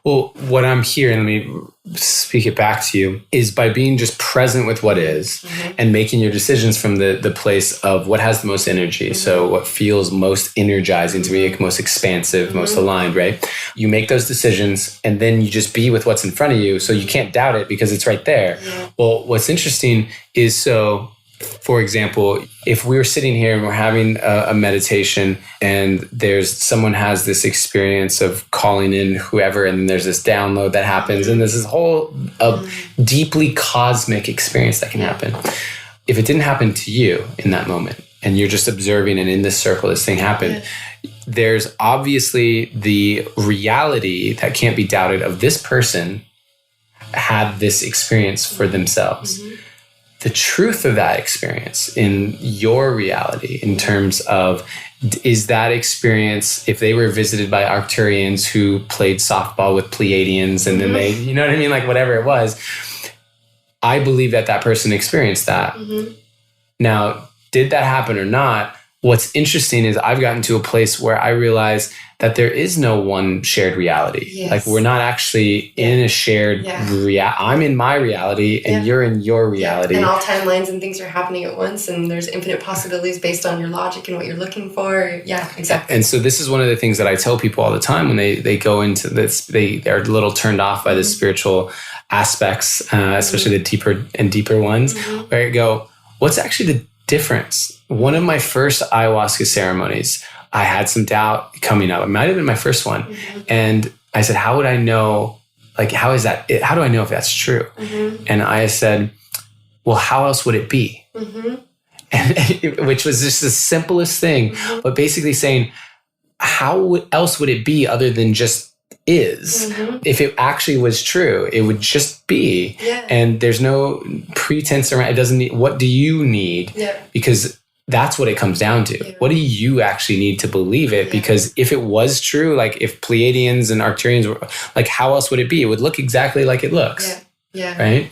Well, what I'm hearing, let me speak it back to you, is by being just present with what is and making your decisions from the place of what has the most energy. So what feels most energizing to me, most expansive, most aligned, right? You make those decisions and then you just be with what's in front of you. So you can't doubt it because it's right there. Well, what's interesting is, so for example, if we were sitting here and we're having a meditation and someone has this experience of calling in whoever, and then there's this download that happens, and there's this whole deeply cosmic experience that can happen. If it didn't happen to you in that moment and you're just observing, and in this circle, this thing happened, there's obviously the reality that can't be doubted of this person had this experience for themselves. The truth of that experience in your reality, in terms of, is that experience, if they were visited by Arcturians who played softball with Pleiadians, and then they, you know what I mean? Like whatever it was, I believe that person experienced that. Now, did that happen or not? what's interesting is I've gotten to a place where I realize that there is no one shared reality. Yes. Like we're not actually in a shared I'm in my reality and you're in your reality. Yeah. And all timelines and things are happening at once, and there's infinite possibilities based on your logic and what you're looking for. Yeah, exactly. And so this is one of the things that I tell people all the time when they go into this, they're a little turned off by the spiritual aspects, especially the deeper and deeper ones, where I go, what's actually the difference? One of my first ayahuasca ceremonies, I had some doubt coming up. It might have been my first one. And I said, how would I know, like, how do I know if that's true? And I said, well, how else would it be? And, which was just the simplest thing, but basically saying, how else would it be other than just is? If it actually was true, it would just be. And there's no pretense around it. Doesn't need, what do you need? Because that's what it comes down to. What do you actually need to believe it? Because if it was true, like if Pleiadians and Arcturians were, like, how else would it be? It would look exactly like it looks. Right?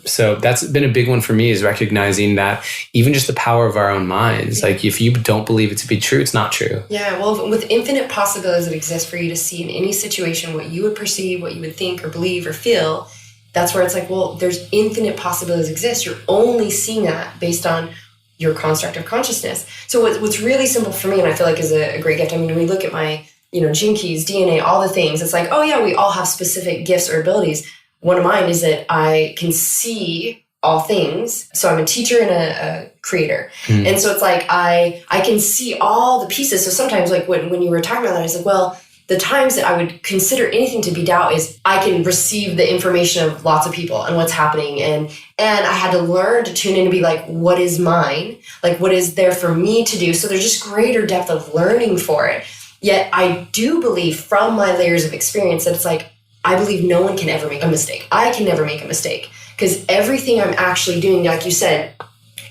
So that's been a big one for me, is recognizing that even just the power of our own minds, like if you don't believe it to be true, it's not true. Well, with infinite possibilities that exist for you to see in any situation, what you would perceive, what you would think or believe or feel, that's where it's like, well, there's infinite possibilities exist. You're only seeing that based on your construct of consciousness. So what's really simple for me, and I feel like is a great gift. I mean, when we look at my, gene keys, DNA, all the things, it's like, oh yeah, we all have specific gifts or abilities. One of mine is that I can see all things. So I'm a teacher and a creator. And so it's like, I can see all the pieces. So sometimes, like when you were talking about that, I was like, well, the times that I would consider anything to be doubt is I can receive the information of lots of people and what's happening. And I had to learn to tune in and be like, what is mine? Like, what is there for me to do? So there's just greater depth of learning for it. Yet I do believe from my layers of experience that it's like, I believe no one can ever make a mistake. I can never make a mistake, because everything I'm actually doing, like you said,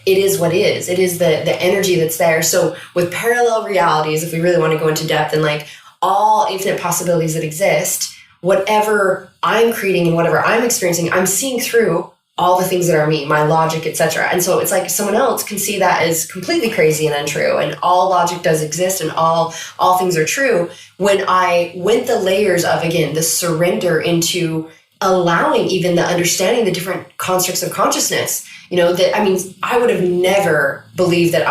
it is what is. It is the energy that's there. So with parallel realities, if we really want to go into depth and like all infinite possibilities that exist, whatever I'm creating and whatever I'm experiencing, I'm seeing through all the things that are me, my logic, etc. And so it's like someone else can see that as completely crazy and untrue, and all logic does exist and all things are true. When I went the layers of, again, the surrender into allowing even the understanding the different constructs of consciousness, I would have never believed that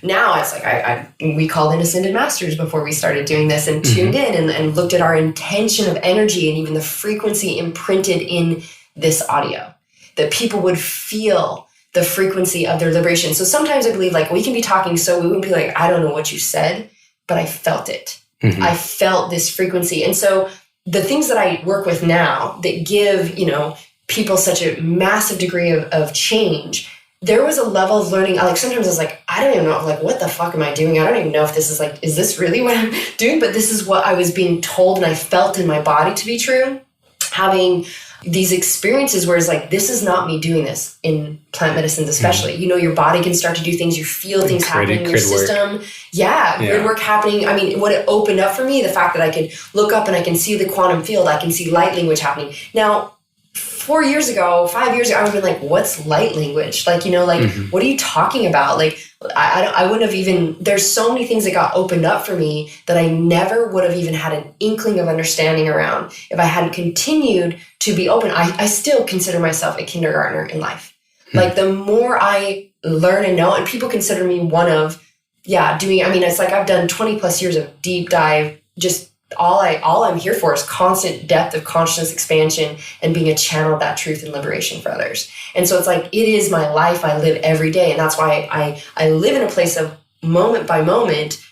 now it's like we called in ascended masters before we started doing this and tuned in and looked at our intention of energy and even the frequency imprinted in this audio, that people would feel the frequency of their liberation. So sometimes I believe like we can be talking, so we wouldn't be like, I don't know what you said, but I felt it. I felt this frequency. And so the things that I work with now that give, people such a massive degree of change, there was a level of learning. Sometimes I was like, I don't even know, like, what the fuck am I doing? I don't even know if this is like, is this really what I'm doing? But this is what I was being told and I felt in my body to be true. Having these experiences where it's like, this is not me doing this, in plant medicines especially. Your body can start to do things, you feel things happening in your system. Grid work happening. I mean, what it opened up for me, the fact that I could look up and I can see the quantum field, I can see light language happening. Now, 5 years ago, I would have been like, what's light language? Like, what are you talking about? Like, I wouldn't have even, there's so many things that got opened up for me that I never would have even had an inkling of understanding around if I hadn't continued to be open. I still consider myself a kindergartner in life. Like, the more I learn and know, and people consider me one of, it's like I've done 20 plus years of deep dive, just all I'm here for is constant depth of consciousness expansion and being a channel of that truth and liberation for others. And so it's like, it is my life. I live every day. And that's why I live in a place of moment by moment,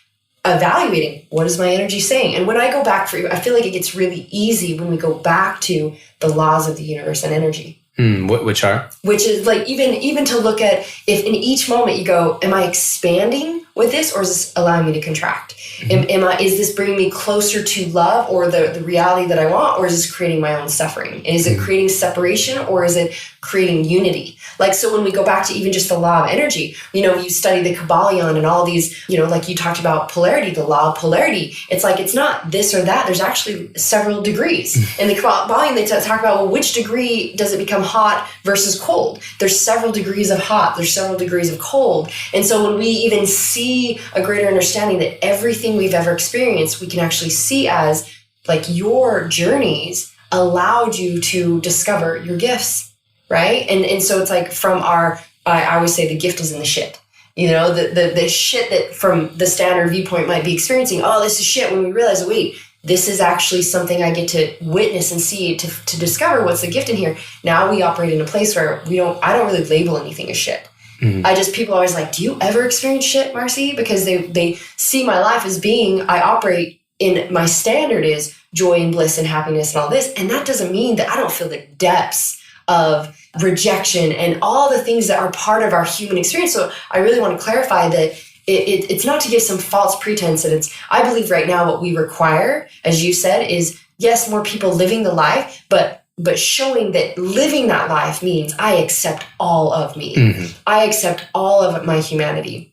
evaluating what is my energy saying. And when I go back I feel like it gets really easy when we go back to the laws of the universe and energy. Which are? Which is like, even to look at if in each moment you go, am I expanding with this, or is this allowing me to contract? Is this bringing me closer to love or the reality that I want, or is this creating my own suffering? And is it creating separation, or is it creating unity? Like, so when we go back to even just the law of energy, you study the Kabbalion and all these, like you talked about polarity, the law of polarity. It's like, it's not this or that. There's actually several degrees. In the Kabbalion, they talk about, well, which degree does it become hot versus cold. There's several degrees of hot. There's several degrees of cold. And so when we even see a greater understanding that everything we've ever experienced, we can actually see as like your journeys allowed you to discover your gifts, right? And so it's like from I always say the gift is in the shit. You know, the shit that from the standard viewpoint might be experiencing, oh, this is shit, when we realize, wait, this is actually something I get to witness and see to discover what's the gift in here. Now we operate in a place where I don't really label anything as shit. Mm-hmm. People always like, do you ever experience shit, Marci? Because they see my life as being, I operate in, my standard is joy and bliss and happiness and all this. And that doesn't mean that I don't feel the depths of rejection and all the things that are part of our human experience. So I really want to clarify that it's not to give some false pretense that I believe right now what we require, as you said, is yes, more people living the life, but showing that living that life means I accept all of me. Mm-hmm. I accept all of my humanity.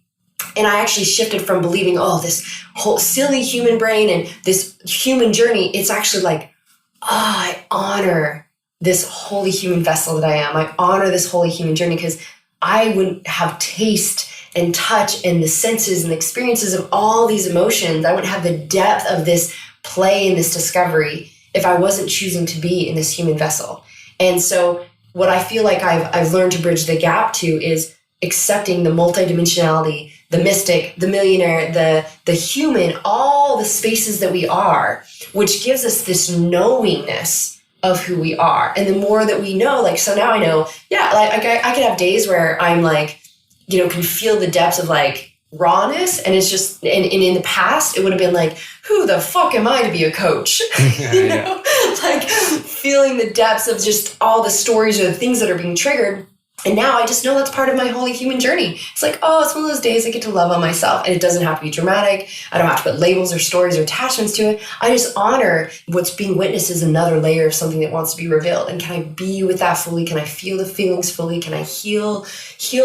And I actually shifted from believing, this whole silly human brain and this human journey. It's actually like, I honor this holy human vessel that I am. I honor this holy human journey because I wouldn't have taste and touch and the senses and the experiences of all these emotions. I wouldn't have the depth of this play and this discovery if I wasn't choosing to be in this human vessel. And so what I feel like I've learned to bridge the gap to is accepting the multidimensionality, the mystic, the millionaire, the human, all the spaces that we are, which gives us this knowingness of who we are. And the more that we know, like, so now I know, I could have days where I'm like, can feel the depths of like rawness. And it's just, and in the past, it would have been like, who the fuck am I to be a coach? Like feeling the depths of just all the stories or the things that are being triggered. And now I just know that's part of my holy human journey. It's like, it's one of those days I get to love on myself. And it doesn't have to be dramatic. I don't have to put labels or stories or attachments to it. I just honor what's being witnessed as another layer of something that wants to be revealed. And can I be with that fully? Can I feel the feelings fully? Can I heal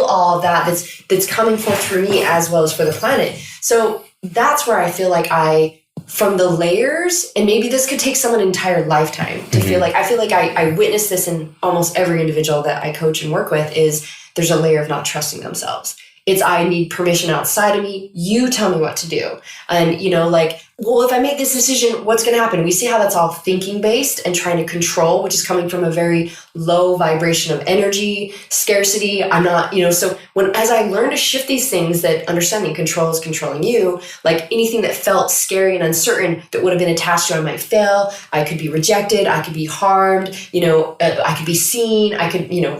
all of that that's coming forth for me as well as for the planet? So that's where I feel like from the layers, and maybe this could take someone an entire lifetime to feel like, I feel like I witness this in almost every individual that I coach and work with, is there's a layer of not trusting themselves. It's, I need permission outside of me. You tell me what to do. And, if I make this decision, what's going to happen? We see how that's all thinking based and trying to control, which is coming from a very low vibration of energy, scarcity. I'm not, so as I learn to shift these things, that understanding control is controlling you, like anything that felt scary and uncertain that would have been attached to, I might fail. I could be rejected. I could be harmed. I could be seen.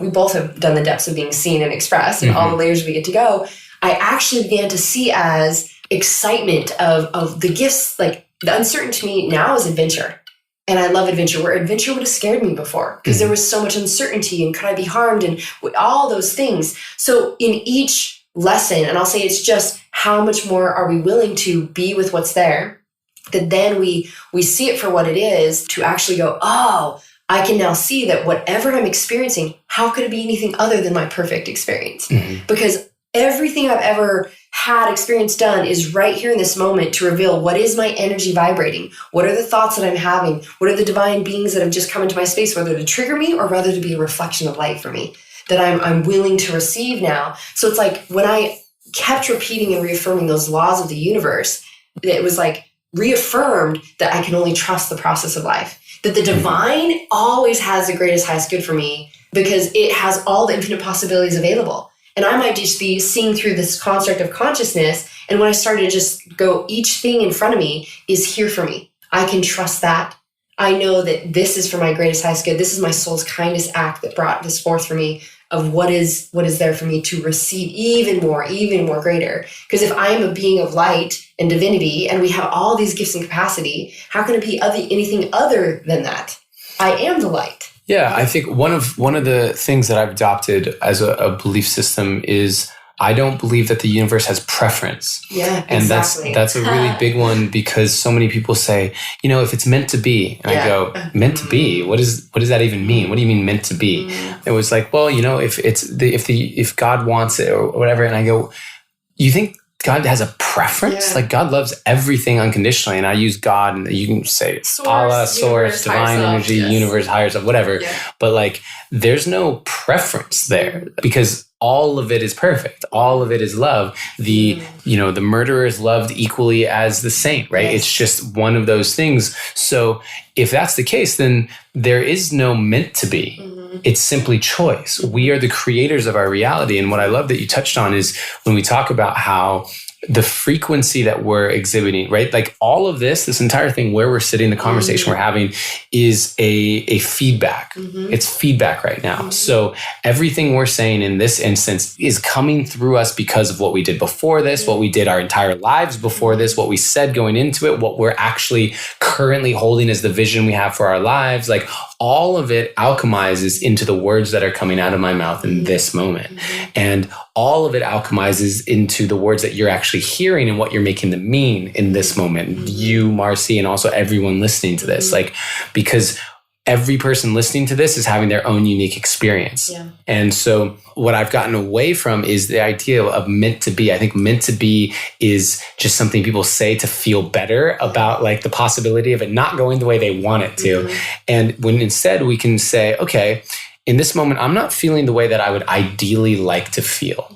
We both have done the depths of being seen and expressed and all the layers we get to go. I actually began to see as excitement of the gifts. Like the uncertainty to me now is adventure. And I love adventure, where adventure would have scared me before because there was so much uncertainty and could I be harmed and all those things. So in each lesson, and I'll say it's just how much more are we willing to be with what's there, that then we see it for what it is, to actually go, I can now see that whatever I'm experiencing, how could it be anything other than my perfect experience? Mm-hmm. Because everything I've ever had experience done is right here in this moment to reveal what is my energy vibrating, what are the thoughts that I'm having, what are the divine beings that have just come into my space, whether to trigger me or rather to be a reflection of light for me that I'm willing to receive now. So it's like when I kept repeating and reaffirming those laws of the universe, it was like reaffirmed that I can only trust the process of life, that the divine always has the greatest, highest good for me because it has all the infinite possibilities available. And I might just be seeing through this construct of consciousness. And when I started to just go, each thing in front of me is here for me. I can trust that. I know that this is for my greatest, highest good. This is my soul's kindest act that brought this forth for me, of what is there for me to receive even more greater. Because if I am a being of light and divinity, and we have all these gifts and capacity, how can it be anything other than that? I am the light. Yeah, I think one of the things that I've adopted as a belief system is I don't believe that the universe has preference. Yeah, and exactly. that's a really big one, because so many people say, if it's meant to be, and I go, meant to be? What does that even mean? What do you mean meant to be? It was like, well, if God wants it or whatever, and I go, you think God has a preference. Like God loves everything unconditionally. And I use God, and you can say Allah, source, divine energy, universe, higher self, whatever. Yeah. But like, there's no preference there because all of it is perfect. All of it is love. The murderer is loved equally as the saint, right? Yes. It's just one of those things. So if that's the case, then there is no meant to be. It's simply choice. We are the creators of our reality. And what I love that you touched on is when we talk about how the frequency that we're exhibiting, right? Like all of this entire thing where we're sitting, the conversation we're having is a feedback. It's feedback right now. So everything we're saying in this instance is coming through us because of what we did before this, what we did our entire lives before this, what we said going into it, what we're actually currently holding as the vision we have for our lives. Like all of it alchemizes into the words that are coming out of my mouth in this moment. And all of it alchemizes into the words that you're actually hearing and what you're making them mean in this moment. You, Marci, and also everyone listening to this. Like, because every person listening to this is having their own unique experience. Yeah. And so what I've gotten away from is the idea of meant to be. I think meant to be is just something people say to feel better about like the possibility of it not going the way they want it to. And when instead we can say, okay, in this moment, I'm not feeling the way that I would ideally like to feel.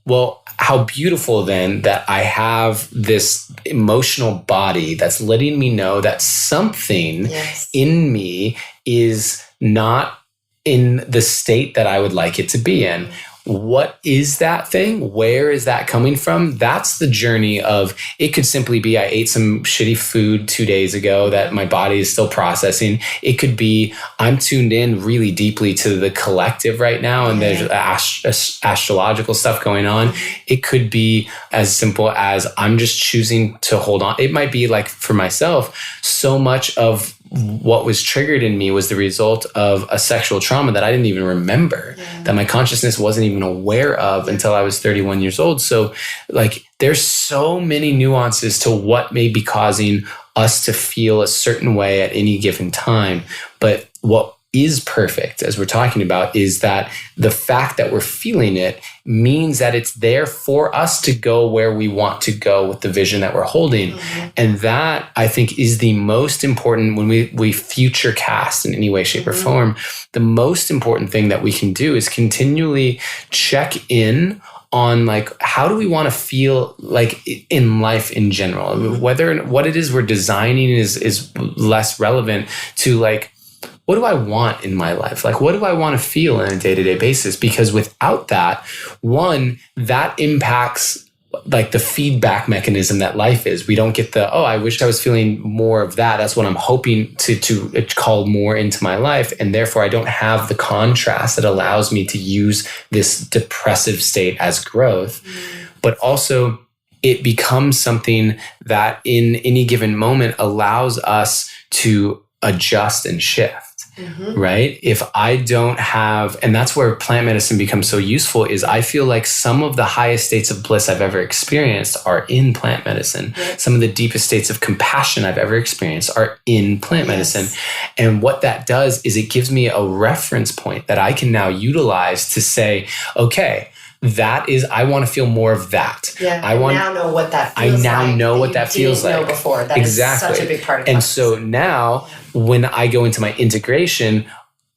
Well, how beautiful then that I have this emotional body that's letting me know that something in me is not in the state that I would like it to be in. What is that thing? Where is that coming from? That's the journey of, it could simply be I ate some shitty food 2 days ago that my body is still processing. It could be I'm tuned in really deeply to the collective right now and there's astrological stuff going on. It could be as simple as I'm just choosing to hold on. It might be like for myself, so much of what was triggered in me was the result of a sexual trauma that I didn't even remember, that my consciousness wasn't even aware of until I was 31 years old. So like, there's so many nuances to what may be causing us to feel a certain way at any given time. But what is perfect, as we're talking about, is that the fact that we're feeling it means that it's there for us to go where we want to go with the vision that we're holding. And that, I think, is the most important when we future cast in any way, shape, or form. The most important thing that we can do is continually check in on like, how do we want to feel like in life in general? Whether what it is we're designing is less relevant to like, what do I want in my life? Like, what do I want to feel on a day-to-day basis? Because without that, one, that impacts like the feedback mechanism that life is. We don't get the, oh, I wish I was feeling more of that. That's what I'm hoping to call more into my life. And therefore I don't have the contrast that allows me to use this depressive state as growth. But also it becomes something that in any given moment allows us to adjust and shift. Right? If I don't have, and that's where plant medicine becomes so useful, is I feel like some of the highest states of bliss I've ever experienced are in plant medicine. Some of the deepest states of compassion I've ever experienced are in plant medicine. And what that does is it gives me a reference point that I can now utilize to say, okay, that is, I want to feel more of that. I now know what that feels like. I now know what that feels like. Know before. That is such a big part of it. And so now when I go into my integration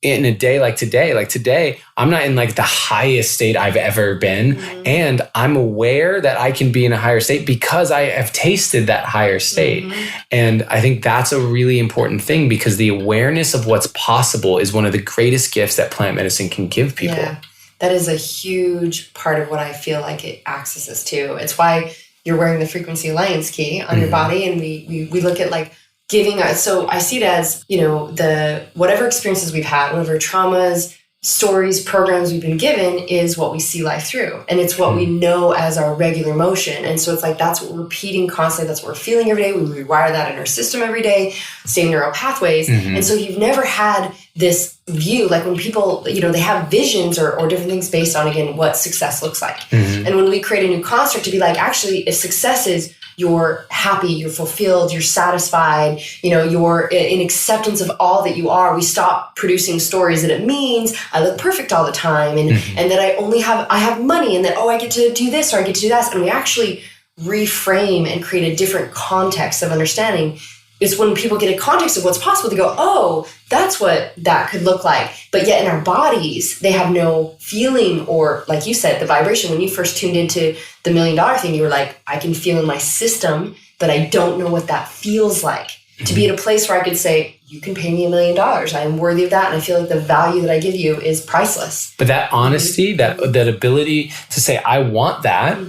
in a day like today, I'm not in like the highest state I've ever been. And I'm aware that I can be in a higher state because I have tasted that higher state. And I think that's a really important thing because the awareness of what's possible is one of the greatest gifts that plant medicine can give people. Yeah. That is a huge part of what I feel like it accesses to. It's why you're wearing the Frequency Alliance key on your body. And we look at like giving us, so I see it as, you know, the whatever experiences we've had, whatever traumas, stories, programs we've been given is what we see life through. And it's what we know as our regular motion. And so it's like, that's what we're repeating constantly. That's what we're feeling every day. We rewire that in our system every day, same neural pathways. And so you've never had this view, like when people, you know, they have visions or different things based on, again, what success looks like. And when we create a new construct to be like, actually, if success is you're happy, you're fulfilled, you're satisfied, you know, you're in acceptance of all that you are, we stop producing stories that it means I look perfect all the time and that I have money and that, oh, I get to do this or I get to do that. And we actually reframe and create a different context of understanding, it's when people get a context of what's possible, they go, oh, that's what that could look like. But yet in our bodies, they have no feeling, or like you said, the vibration. When you first tuned into the $1 million thing, you were like, I can feel in my system, but I don't know what that feels like. To be at a place where I could say, you can pay me $1 million. I am worthy of that. And I feel like the value that I give you is priceless. But that honesty, that ability to say, I want that.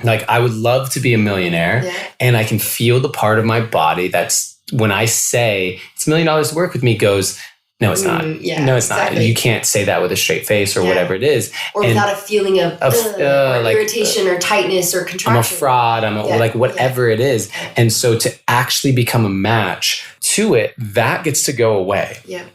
Like, I would love to be a millionaire, and I can feel the part of my body that's, when I say it's $1 million to work with me, goes, no, it's not. No, it's not. You can't say that with a straight face or whatever it is. Or without a feeling of like, irritation or tightness or contraction. I'm a fraud. Like whatever it is. And so to actually become a match to it, that gets to go away. Yeah.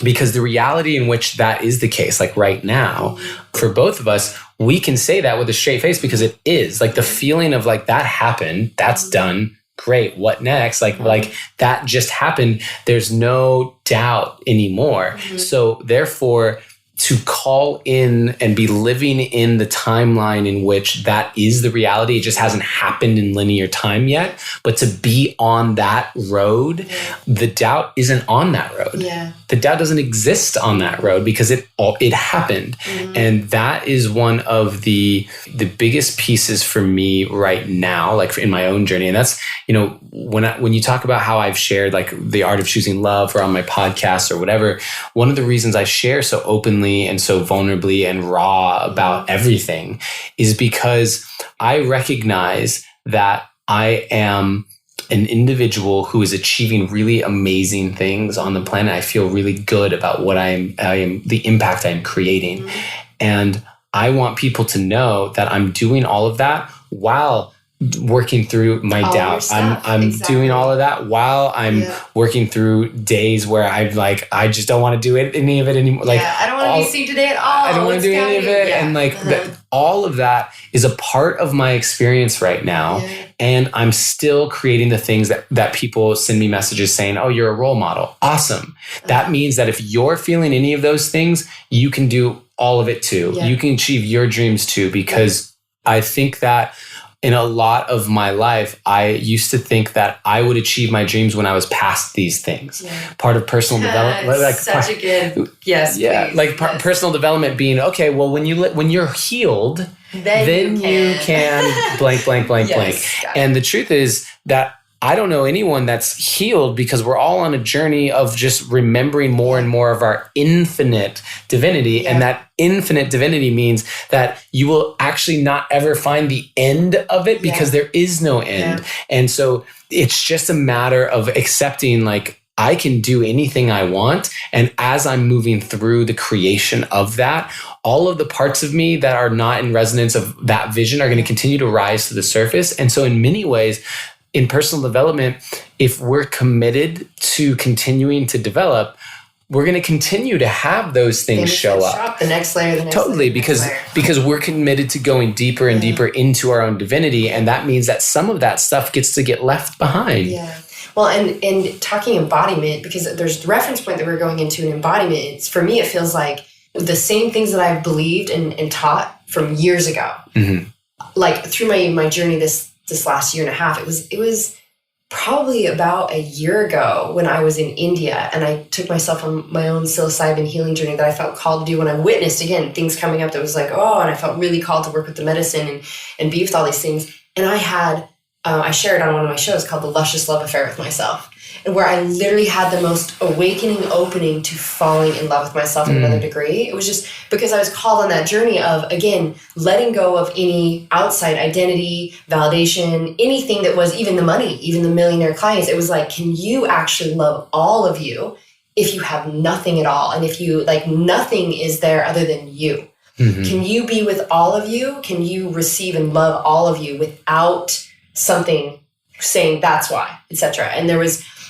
Because the reality in which that is the case, like right now, for both of us, we can say that with a straight face because it is. Like the feeling of like, that happened, that's done. Great. What next? Like that just happened. There's no doubt anymore. So therefore, to call in and be living in the timeline in which that is the reality, it just hasn't happened in linear time yet, but to be on that road, the doubt isn't on that road. The doubt doesn't exist on that road because it happened. And that is one of the biggest pieces for me right now, like in my own journey. And that's, when you talk about how I've shared like the art of choosing love or on my podcast or whatever, one of the reasons I share so openly and so vulnerably and raw about everything is because I recognize that I am an individual who is achieving really amazing things on the planet. I feel really good about what I am, the impact I'm creating. And I want people to know that I'm doing all of that while working through my doubt. I'm doing all of that while I'm working through days where I'm like, I just don't want to do any of it anymore. Like, I don't want to be seen today at all. I don't want to do any of it. And like all of that is a part of my experience right now. And I'm still creating the things that people send me messages saying, oh, you're a role model. Awesome. That means that if you're feeling any of those things, you can do all of it too. You can achieve your dreams too, because I think that in a lot of my life, I used to think that I would achieve my dreams when I was past these things. Part of personal development, like such a good personal development being okay. Well, when you're healed, then you can blank, blank, blank, blank. And the truth is that I don't know anyone that's healed because we're all on a journey of just remembering more and more of our infinite divinity. And that infinite divinity means that you will actually not ever find the end of it because there is no end. And so it's just a matter of accepting, like, I can do anything I want. And as I'm moving through the creation of that, all of the parts of me that are not in resonance of that vision are going to continue to rise to the surface. And so in many ways, in personal development, if we're committed to continuing to develop, we're going to continue to have those things show up. The next layer, because we're committed to going deeper and deeper into our own divinity. And that means that some of that stuff gets to get left behind. Well, and talking embodiment, because there's the reference point that we're going into in embodiment. For me, it feels like the same things that I've believed and taught from years ago. Like through my journey this last year and a half, it was probably about a year ago when I was in India and I took myself on my own psilocybin healing journey that I felt called to do when I witnessed, again, things coming up that was like, oh, and I felt really called to work with the medicine and be with all these things. And I had, I shared on one of my shows called The Luscious Love Affair with Myself, and where I literally had the most awakening opening to falling in love with myself in another degree. It was just because I was called on that journey of, again, letting go of any outside identity, validation, anything that was even the money, even the millionaire clients. It was like, can you actually love all of you if you have nothing at all? And if you, like, nothing is there other than you. Can you be with all of you? Can you receive and love all of you without something saying that's why, etc.? And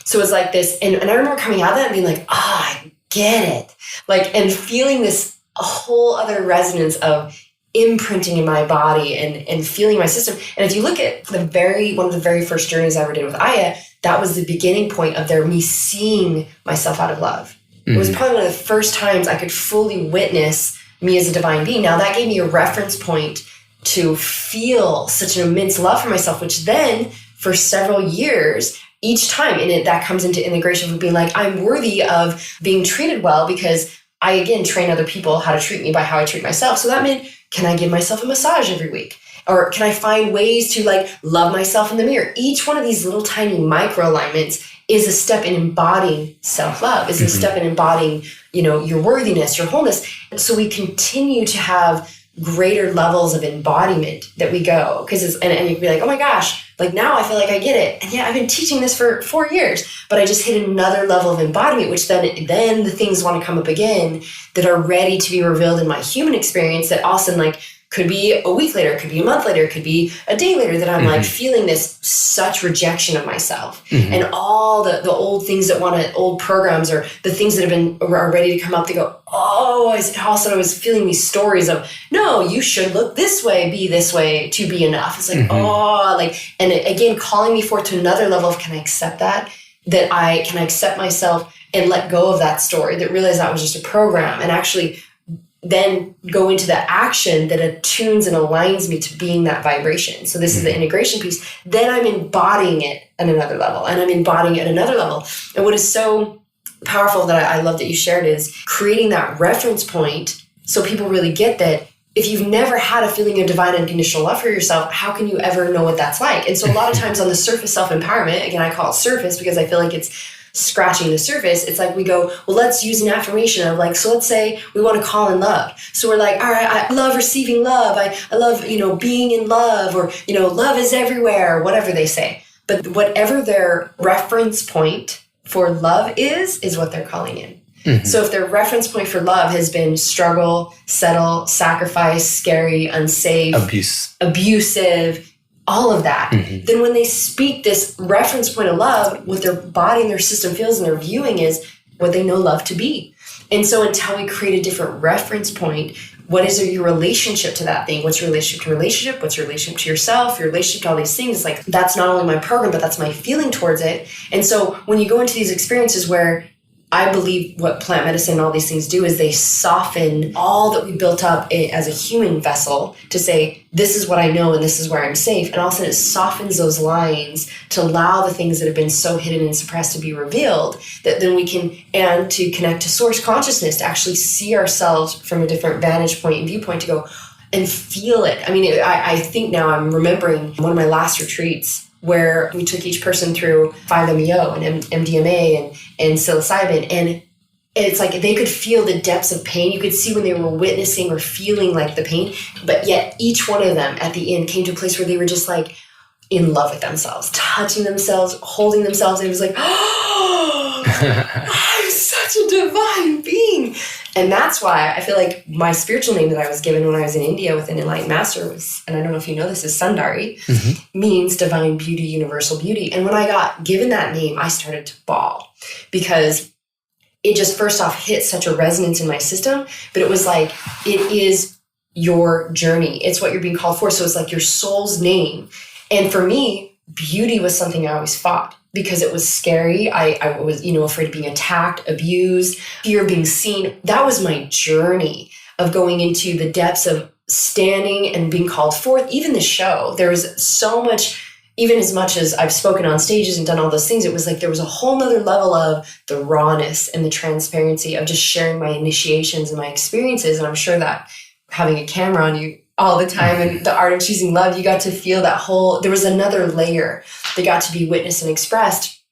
so it was like this, and I remember coming out of that and being like, I get it. Like, and feeling this whole other resonance of imprinting in my body and feeling my system. And if you look at one of the very first journeys I ever did with Aya, that was the beginning point of me seeing myself out of love. It was probably one of the first times I could fully witness me as a divine being. Now that gave me a reference point to feel such an immense love for myself, which then for several years, each time, and that comes into integration of being like, I'm worthy of being treated well because I, again, train other people how to treat me by how I treat myself. So that meant, can I give myself a massage every week? Or can I find ways to like love myself in the mirror? Each one of these little tiny micro alignments is a step in embodying self-love, is a step in embodying, your worthiness, your wholeness. And so we continue to have greater levels of embodiment that we go. Because and you can be like, oh my gosh, like now I feel like I get it. And yeah, I've been teaching this for 4 years, but I just hit another level of embodiment, which then the things want to come up again that are ready to be revealed in my human experience that also like could be a week later, could be a month later, could be a day later that I'm like feeling this such rejection of myself and all the old things old programs or the things that are ready to come up. They go, oh, all of a sudden I was feeling these stories of, no, you should look this way, be this way to be enough. It's like, and it, again, calling me forth to another level of, can I accept that I can accept myself and let go of that story, that realize that was just a program and actually then go into the action that attunes and aligns me to being that vibration. So this is the integration piece. Then I'm embodying it at another level and I'm embodying it at another level. And what is so powerful that I love that you shared is creating that reference point so people really get that if you've never had a feeling of divine unconditional love for yourself, how can you ever know what that's like? And so a lot of times on the surface self-empowerment, again, I call it surface because I feel like it's scratching the surface. It's like we go, well, let's use an affirmation of like, so let's say we want to call in love. So we're like, all right, I love receiving love. I love, being in love or, love is everywhere, whatever they say. But whatever their reference point for love is what they're calling in. So if their reference point for love has been struggle, settle, sacrifice, scary, unsafe, abusive, all of that, then when they speak this reference point of love, what their body and their system feels and their viewing is what they know love to be. And so until we create a different reference point, what is your relationship to that thing? What's your relationship to relationship? What's your relationship to yourself? Your relationship to all these things? Like, that's not only my program, but that's my feeling towards it. And so when you go into these experiences where I believe what plant medicine and all these things do is they soften all that we built up as a human vessel to say, this is what I know and this is where I'm safe. And all of a sudden it softens those lines to allow the things that have been so hidden and suppressed to be revealed, that then we can, and to connect to source consciousness, to actually see ourselves from a different vantage point and viewpoint, to go and feel it. I mean, I think now I'm remembering one of my last retreats where we took each person through 5-MeO and MDMA and psilocybin. And it's like they could feel the depths of pain. You could see when they were witnessing or feeling like the pain. But yet each one of them at the end came to a place where they were just like in love with themselves, touching themselves, holding themselves. And it was like, oh, I'm such a divine being. And that's why I feel like my spiritual name that I was given when I was in India with an enlightened master was, and I don't know if you know this, is Sundari, means divine beauty, universal beauty. And when I got given that name, I started to bawl because it just first off hit such a resonance in my system. But it was like, it is your journey. It's what you're being called for. So it's like your soul's name. And for me, beauty was something I always fought, because it was scary. I was, afraid of being attacked, abused, fear of being seen. That was my journey of going into the depths of standing and being called forth. Even the show, there was so much, even as much as I've spoken on stages and done all those things, it was like there was a whole nother level of the rawness and the transparency of just sharing my initiations and my experiences. And I'm sure that having a camera on you all the time and the art of choosing love, you got to feel that there was another layer that got to be witnessed and expressed.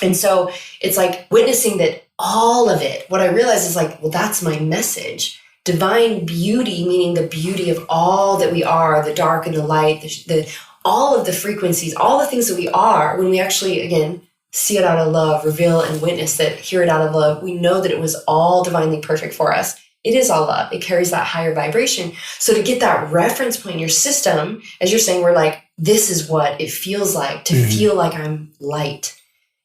And so it's like witnessing that all of it, what I realized is like, well, that's my message. Divine beauty, meaning the beauty of all that we are, the dark and the light, all of the frequencies, all the things that we are, when we actually, again, see it out of love, reveal and witness that, hear it out of love, we know that it was all divinely perfect for us. It is all love. It carries that higher vibration. So to get that reference point in your system, as you're saying, we're like, this is what it feels like to feel like I'm light,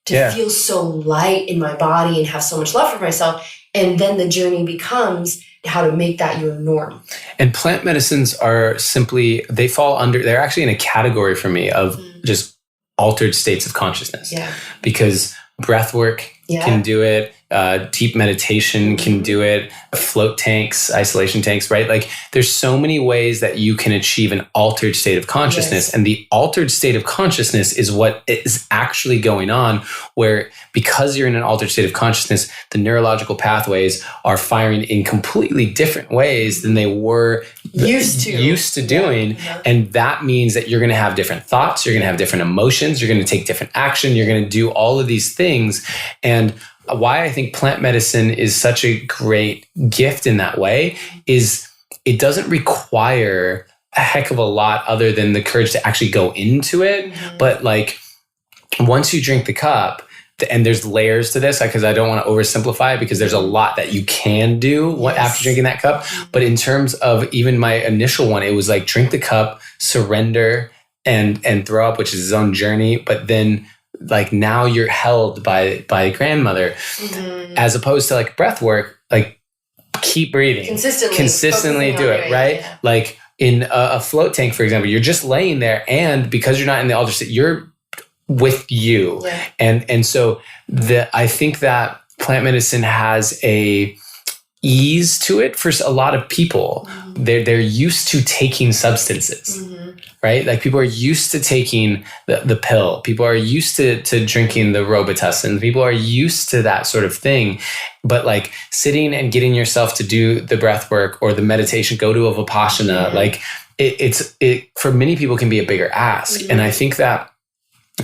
to feel so light in my body and have so much love for myself. And then the journey becomes how to make that your norm. And plant medicines are simply, they're actually in a category for me of just altered states of consciousness. Yeah. Because breath work can do it. Deep meditation can do it. Float tanks, isolation tanks, right? Like there's so many ways that you can achieve an altered state of consciousness. Yes. And the altered state of consciousness is what is actually going on, where because you're in an altered state of consciousness, the neurological pathways are firing in completely different ways than they were used to doing. Yeah. And that means that you're going to have different thoughts, you're going to have different emotions, you're going to take different action, you're going to do all of these things. And why I think plant medicine is such a great gift in that way is it doesn't require a heck of a lot other than the courage to actually go into it. But like once you drink the cup, and there's layers to this because I don't want to oversimplify it because there's a lot that you can do after drinking that cup. But in terms of even my initial one, it was like drink the cup, surrender, and throw up, which is his own journey. But then like now you're held by grandmother, as opposed to like breath work, like keep breathing, consistently do it, right? Yeah. Like in a float tank, for example, you're just laying there, and because you're not in the altered state, you're with you. Yeah. And so I think that plant medicine has a ease to it for a lot of people. They're used to taking substances, right? Like people are used to taking the pill. People are used to drinking the Robitussin. People are used to that sort of thing. But like sitting and getting yourself to do the breath work or the meditation, go to a Vipassana, like it for many people can be a bigger ask. And I think that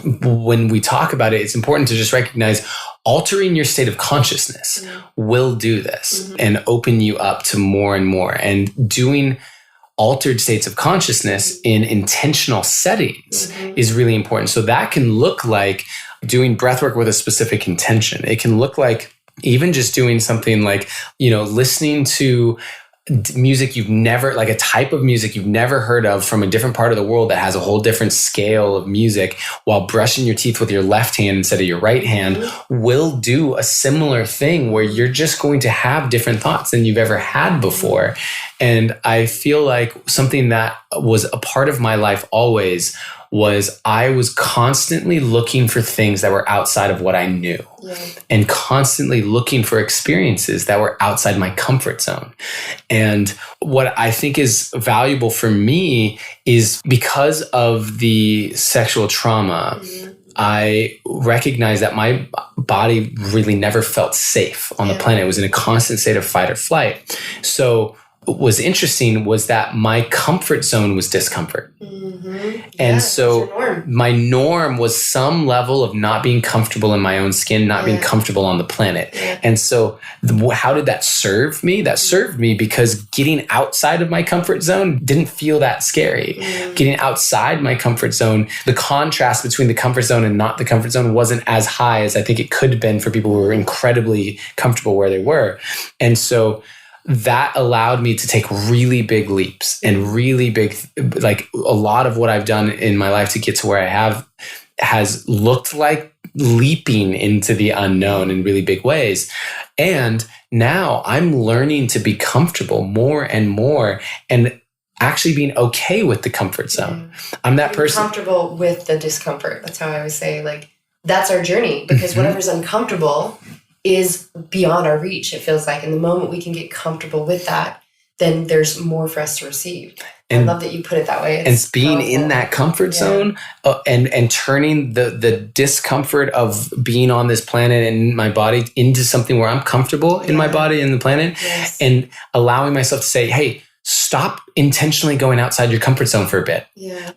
when we talk about it, it's important to just recognize altering your state of consciousness will do this and open you up to more and more. And doing altered states of consciousness in intentional settings is really important. So that can look like doing breath work with a specific intention. It can look like even just doing something like, listening to music you've never, like a type of music you've never heard of from a different part of the world that has a whole different scale of music, while brushing your teeth with your left hand instead of your right hand will do a similar thing where you're just going to have different thoughts than you've ever had before. And I feel like something that was a part of my life always was I was constantly looking for things that were outside of what I knew and constantly looking for experiences that were outside my comfort zone. And what I think is valuable for me is because of the sexual trauma, I recognize that my body really never felt safe on the planet. It was in a constant state of fight or flight. So what was interesting was that my comfort zone was discomfort. And so my norm was some level of not being comfortable in my own skin, not being comfortable on the planet. And so how did that serve me? That served me because getting outside of my comfort zone didn't feel that scary. Getting outside my comfort zone, the contrast between the comfort zone and not the comfort zone wasn't as high as I think it could have been for people who were incredibly comfortable where they were. And so that allowed me to take really big leaps and really big, like a lot of what I've done in my life to get to where I have has looked like leaping into the unknown in really big ways. And now I'm learning to be comfortable more and more and actually being okay with the comfort zone. I'm that person. Comfortable with the discomfort. That's how I would say, like, that's our journey, because whatever's uncomfortable is beyond our reach, it feels like. And the moment we can get comfortable with that, then there's more for us to receive. And I love that you put it that way. It's being powerful. In that comfort zone and turning the discomfort of being on this planet and my body into something where I'm comfortable in my body and the planet, and allowing myself to say, hey, stop intentionally going outside your comfort zone for a bit.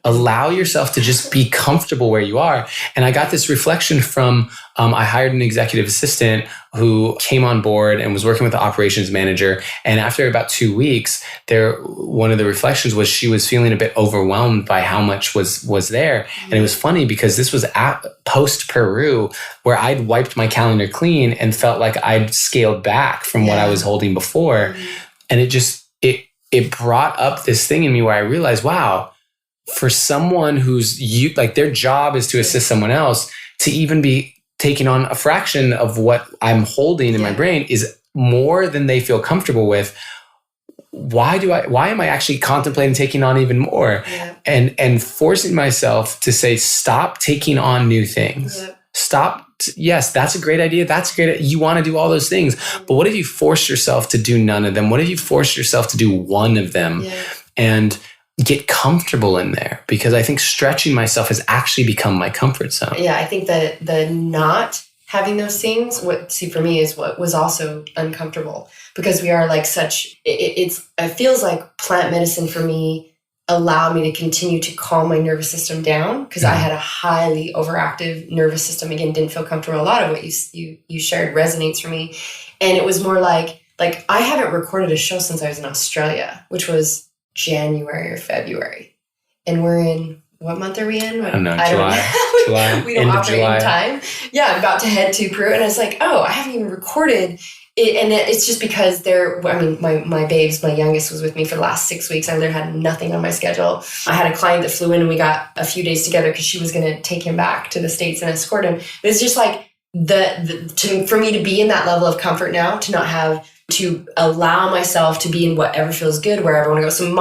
Allow yourself to just be comfortable where you are. And I got this reflection from, I hired an executive assistant who came on board and was working with the operations manager. And after about 2 weeks, one of the reflections was she was feeling a bit overwhelmed by how much was there. And it was funny because this was at post Peru, where I'd wiped my calendar clean and felt like I'd scaled back from what I was holding before. And it brought up this thing in me where I realized, wow, for someone who's like their job is to assist someone else, to even be taking on a fraction of what I'm holding in my brain is more than they feel comfortable with. Why am I actually contemplating taking on even more? And forcing myself to say, stop taking on new things. Stop yes, that's a great idea. That's great. You want to do all those things. But what if you forced yourself to do none of them? What if you forced yourself to do one of them and get comfortable in there? Because I think stretching myself has actually become my comfort zone. Yeah, I think that the not having those things, for me is what was also uncomfortable, because we are like it feels like plant medicine for me allowed me to continue to calm my nervous system down, because I had a highly overactive nervous system. Again, didn't feel comfortable. A lot of what you shared resonates for me. And it was more like I haven't recorded a show since I was in Australia, which was January or February. And we're in, what month are we in? I don't know, July. We don't operate in time. Yeah, I'm about to head to Peru. And I was like, oh, I haven't even recorded it. And it's just because my babes, my youngest was with me for the last 6 weeks. I literally had nothing on my schedule. I had a client that flew in and we got a few days together because she was going to take him back to the States and escort him. But it's just like for me to be in that level of comfort now, to not have to allow myself to be in whatever feels good, wherever I want to go. So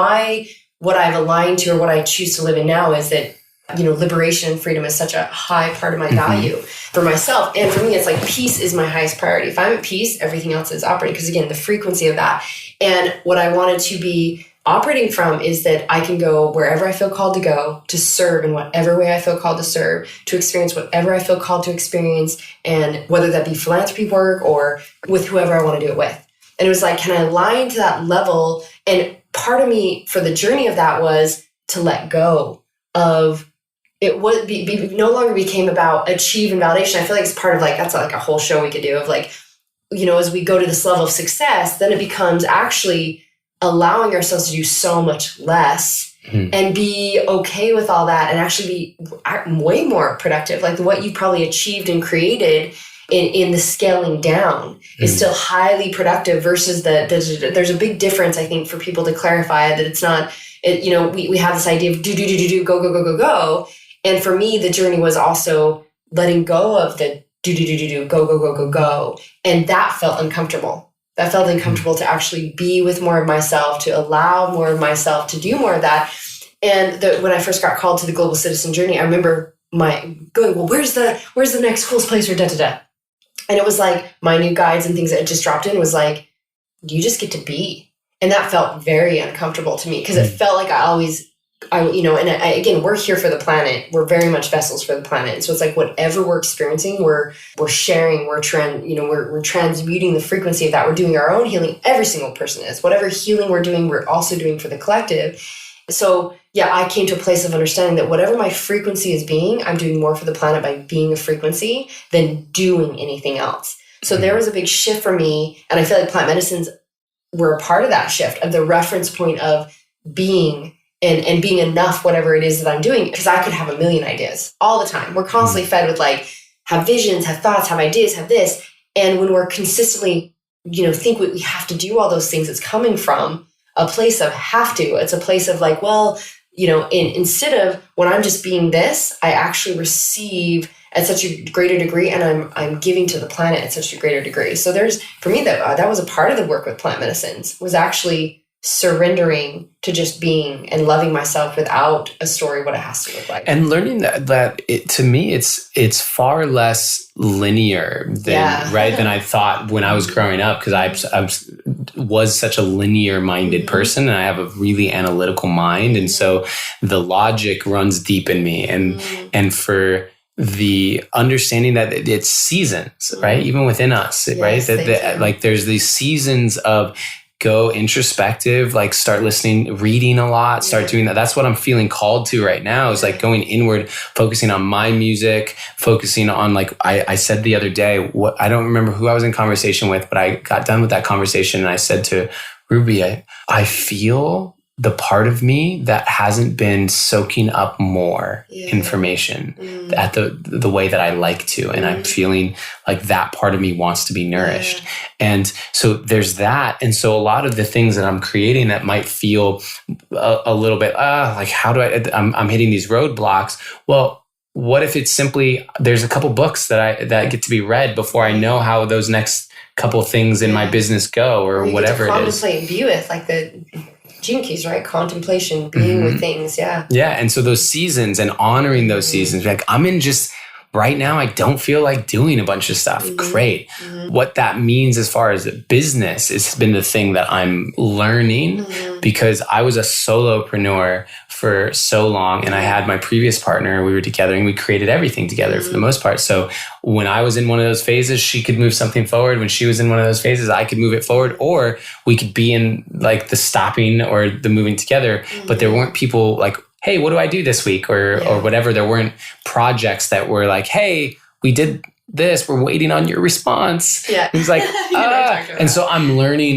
what I've aligned to, or what I choose to live in now, is that, liberation and freedom is such a high part of my value for myself. And for me, it's like peace is my highest priority. If I'm at peace, everything else is operating. Because again, the frequency of that. And what I wanted to be operating from is that I can go wherever I feel called to go, to serve in whatever way I feel called to serve, to experience whatever I feel called to experience. And whether that be philanthropy work or with whoever I want to do it with. And it was like, can I align to that level? And part of me for the journey of that was to let go of it. Would be no longer became about achieve and validation. I feel like it's part of that's like a whole show we could do of as we go to this level of success, then it becomes actually allowing ourselves to do so much less and be okay with all that, and actually be way more productive. Like what you probably achieved and created in the scaling down is still highly productive versus there's a big difference, I think, for people to clarify that it's not, we have this idea of do, go. And for me, the journey was also letting go of the do, go. And that felt uncomfortable. That felt uncomfortable to actually be with more of myself, to allow more of myself to do more of that. And when I first got called to the Global Citizen Journey, I remember going, well, where's the next coolest place for da-da-da? And it was like my new guides and things that just dropped in was like, you just get to be. And that felt very uncomfortable to me, because it felt like again, we're here for the planet. We're very much vessels for the planet. And so it's like whatever we're experiencing, we're sharing, we're transmuting the frequency of that. We're doing our own healing. Every single person is. Whatever healing we're doing, we're also doing for the collective. So yeah, I came to a place of understanding that whatever my frequency is being, I'm doing more for the planet by being a frequency than doing anything else. So there was a big shift for me. And I feel like plant medicines were a part of that shift, of the reference point of being and being enough, whatever it is that I'm doing, because I could have a million ideas all the time. We're constantly fed with have visions, have thoughts, have ideas, have this. And when we're consistently, think we have to do all those things, it's coming from a place of have to. It's a place of instead of when I'm just being this, I actually receive at such a greater degree, and I'm giving to the planet at such a greater degree. So for me, that was a part of the work with plant medicines, was actually surrendering to just being and loving myself without a story, what it has to look like. And learning that to me, it's far less linear than I thought when I was growing up, because I was such a linear minded person, and I have a really analytical mind. And so the logic runs deep in me, and for the understanding that it's seasons, right? Even within us, right? That there's these seasons of go introspective, start listening, reading a lot, start doing that. That's what I'm feeling called to right now, is going inward, focusing on my music, focusing on I said the other day, I don't remember who I was in conversation with, but I got done with that conversation and I said to Ruby, I feel the part of me that hasn't been soaking up more information at the way that I like to. And I'm feeling like that part of me wants to be nourished. And so there's that. And so a lot of the things that I'm creating that might feel a little bit, how do I'm hitting these roadblocks. Well, what if it's simply, there's a couple books that get to be read before I know how those next couple things in my business go, or whatever it is. Contemplate and be with, the Gene Keys, right? Contemplation, being with things. Yeah. Yeah. And so those seasons and honoring those seasons, I'm in just right now I don't feel like doing a bunch of stuff. Great. What that means as far as business has been the thing that I'm learning because I was a solopreneur for so long and I had my previous partner, we were together and we created everything together for the most part. So when I was in one of those phases, she could move something forward. When she was in one of those phases, I could move it forward, or we could be in like the stopping or the moving together. But there weren't people like, hey, what do I do this week? Or whatever. There weren't projects that were like, hey, we did this, we're waiting on your response. Yeah. It's like, and so I'm learning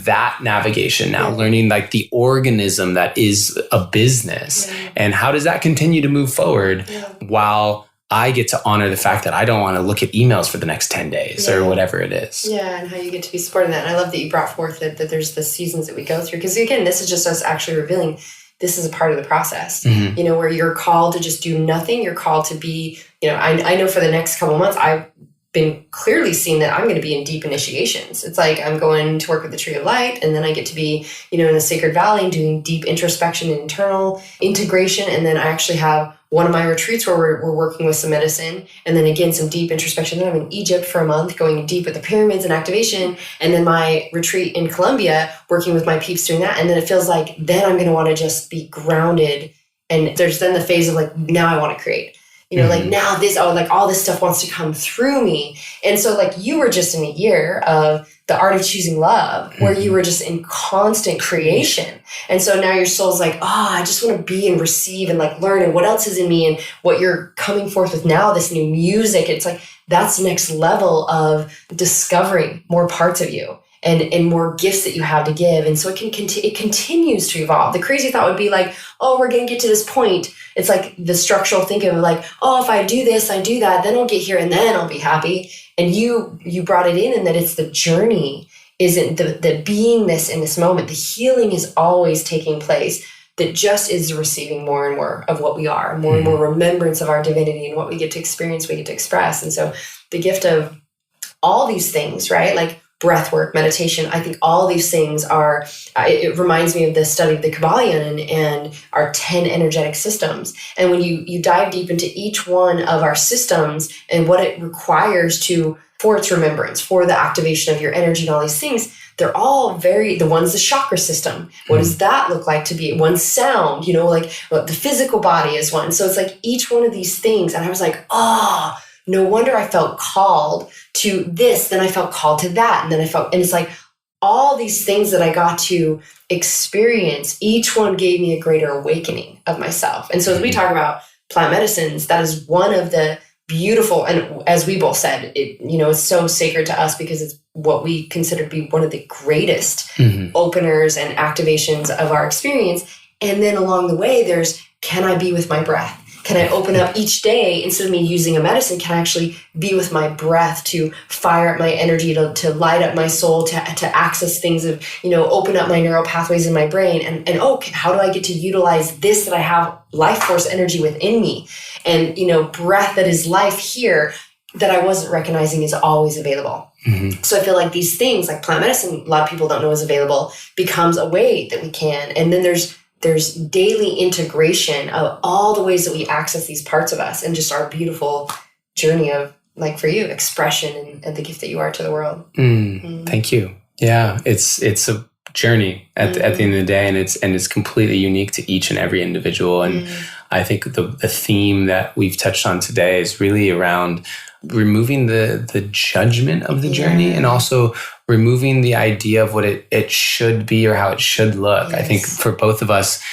that navigation now, learning like the organism that is a business and how does that continue to move forward while I get to honor the fact that I don't want to look at emails for the next 10 days or whatever it is. Yeah. And how you get to be supporting that. And I love that you brought forth that there's the seasons that we go through. Because again, this is just us actually revealing this is a part of the process, you know, where you're called to just do nothing. You're called to be, you know, I know for the next couple of months, I've been clearly seeing that I'm going to be in deep initiations. It's like I'm going to work with the Tree of Light, and then I get to be, you know, in the Sacred Valley and doing deep introspection and internal integration. And then I actually have one of my retreats where we're working with some medicine, and then again, some deep introspection. Then I'm in Egypt for a month, going deep with the pyramids and activation. And then my retreat in Colombia, working with my peeps doing that. And then it feels like then I'm going to want to just be grounded. And there's then the phase of like, now I want to create. You know, like now like all this stuff wants to come through me. And so like you were just in a year of the art of choosing love, where you were just in constant creation. And so now your soul's like, I just want to be and receive and like learn and what else is in me and what you're coming forth with now, this new music. It's like, that's next level of discovering more parts of you. And more gifts that you have to give. And so it continues to evolve. The crazy thought would be like, we're going to get to this point. It's like the structural thinking of like, if I do this, I do that, then I'll get here and then I'll be happy. And you brought it in, and that it's the journey, isn't the beingness in this moment. The healing is always taking place. That just is receiving more and more of what we are, more and more remembrance of our divinity and what we get to experience, we get to express. And so the gift of all these things, right? Like breath work, meditation. I think all these things are, it reminds me of the study of the Kabbalion and our 10 energetic systems. And when you dive deep into each one of our systems and what it requires for its remembrance, for the activation of your energy and all these things, they're all the one's the chakra system. What does that look like to be? One sound, you know, like the physical body is one. So it's like each one of these things. And I was like, no wonder I felt called to this, then I felt called to that, and then and it's like all these things that I got to experience, each one gave me a greater awakening of myself. And so as we talk about plant medicines, that is one of the beautiful, and as we both said, it, you know, it's so sacred to us because it's what we consider to be one of the greatest openers and activations of our experience. And then along the way, there's, can I be with my breath? Can I open up each day, instead of me using a medicine, can I actually be with my breath to fire up my energy, to light up my soul, to access things of, you know, open up my neural pathways in my brain. And how do I get to utilize this, that I have life force energy within me? And, you know, breath that is life here that I wasn't recognizing is always available. So I feel like these things like plant medicine, a lot of people don't know is available, becomes a way that we can. And then there's daily integration of all the ways that we access these parts of us and just our beautiful journey of, like for you, expression and the gift that you are to the world. Thank you. Yeah, it's a journey at the end of the day, and it's completely unique to each and every individual. And I think the theme that we've touched on today is really around removing the judgment of the journey, and also removing the idea of what it should be or how it should look. I think for both of us,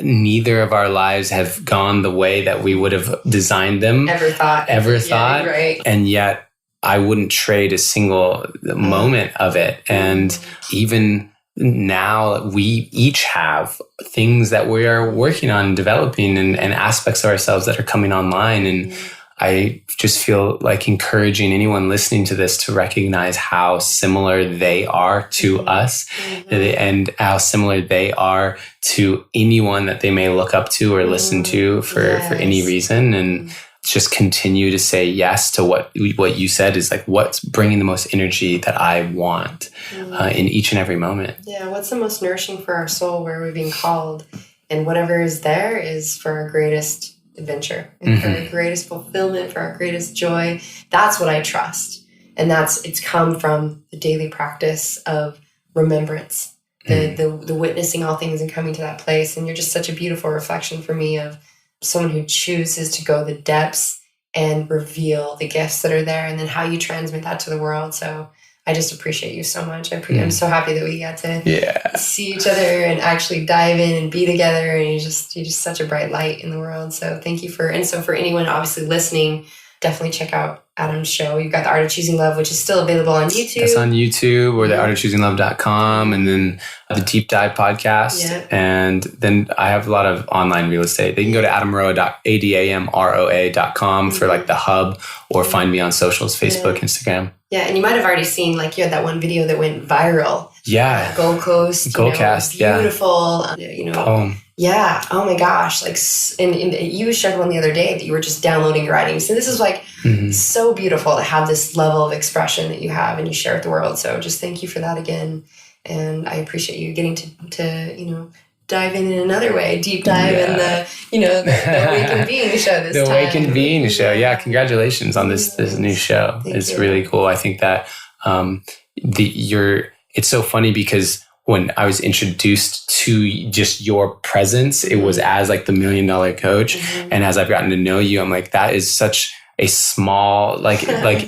neither of our lives have gone the way that we would have designed them. Ever thought. Yeah, right. And yet I wouldn't trade a single moment of it. And even now we each have things that we are working on developing and aspects of ourselves that are coming online. And I just feel like encouraging anyone listening to this to recognize how similar they are to us and how similar they are to anyone that they may look up to or listen to for any reason. And just continue to say yes to what you said is like, what's bringing the most energy that I want in each and every moment. Yeah. What's the most nourishing for our soul? Where we're being called, and whatever is there is for our greatest adventure and for our greatest fulfillment, for our greatest joy. That's what I trust. And it's come from the daily practice of remembrance, the witnessing all things and coming to that place. And you're just such a beautiful reflection for me of someone who chooses to go the depths and reveal the gifts that are there, and then how you transmit that to the world. So I just appreciate you so much. I'm so happy that we got to see each other and actually dive in and be together. And you're just such a bright light in the world. So thank you for anyone obviously listening, definitely check out Adam's show. You've got The Art of Choosing Love, which is still available on YouTube. That's on YouTube, or theartofchoosinglove.com, and then the Deep Dive podcast. Yeah. And then I have a lot of online real estate. They can go to adamroa.com for like the hub, or find me on socials, Facebook, Instagram. Yeah, and you might have already seen, like, you had that one video that went viral. Yeah. Gold Coast. Goldcast, beautiful, poem. Yeah. Oh my gosh. Like, and you shared one the other day that you were just downloading your writings. So this is like so beautiful to have this level of expression that you have and you share with the world. So just thank you for that again. And I appreciate you getting to dive in another way, deep dive in the Awaken Being show this time. The Awaken Being show. Yeah. Congratulations on this new show. It's really cool. I think that it's so funny because when I was introduced to just your presence, it was as like the $1 Million Coach. And as I've gotten to know you, I'm like, that is such a small, like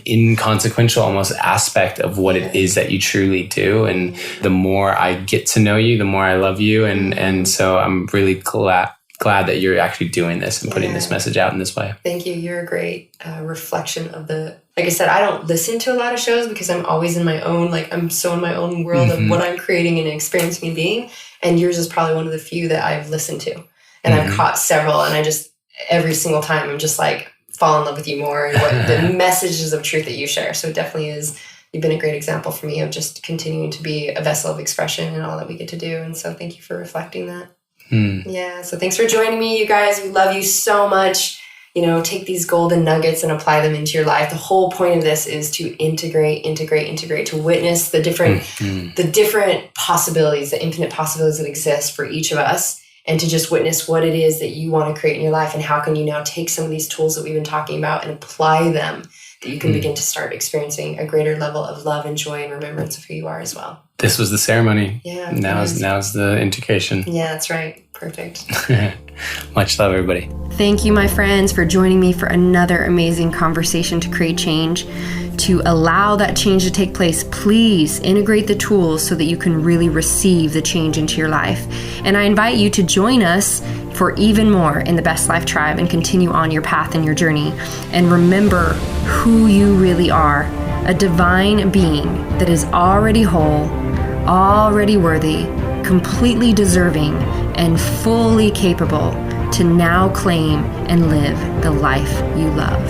inconsequential almost aspect of what it is that you truly do. And the more I get to know you, the more I love you. And so I'm really glad that you're actually doing this and putting this message out in this way. Thank you. You're a great reflection of like I said, I don't listen to a lot of shows because I'm always in my own, I'm so in my own world of what I'm creating and experiencing and being. And yours is probably one of the few that I've listened to. And I've caught several, and I just, every single time, I'm just like, fall in love with you more and what the messages of truth that you share. So it definitely is, you've been a great example for me of just continuing to be a vessel of expression and all that we get to do. And so thank you for reflecting that. Yeah. So thanks for joining me, you guys. We love you so much. Take these golden nuggets and apply them into your life. The whole point of this is to integrate, to witness the different possibilities, the infinite possibilities that exist for each of us, and to just witness what it is that you want to create in your life, and how can you now take some of these tools that we've been talking about and apply them, that you can begin to start experiencing a greater level of love and joy and remembrance of who you are as well. This was the ceremony. Yeah. Now's the integration. Yeah, that's right. Perfect. Much love, everybody. Thank you, my friends, for joining me for another amazing conversation to create change. To allow that change to take place, please integrate the tools so that you can really receive the change into your life. And I invite you to join us for even more in the Best Life Tribe and continue on your path and your journey. And remember who you really are, a divine being that is already whole, already worthy, completely deserving, and fully capable to now claim and live the life you love.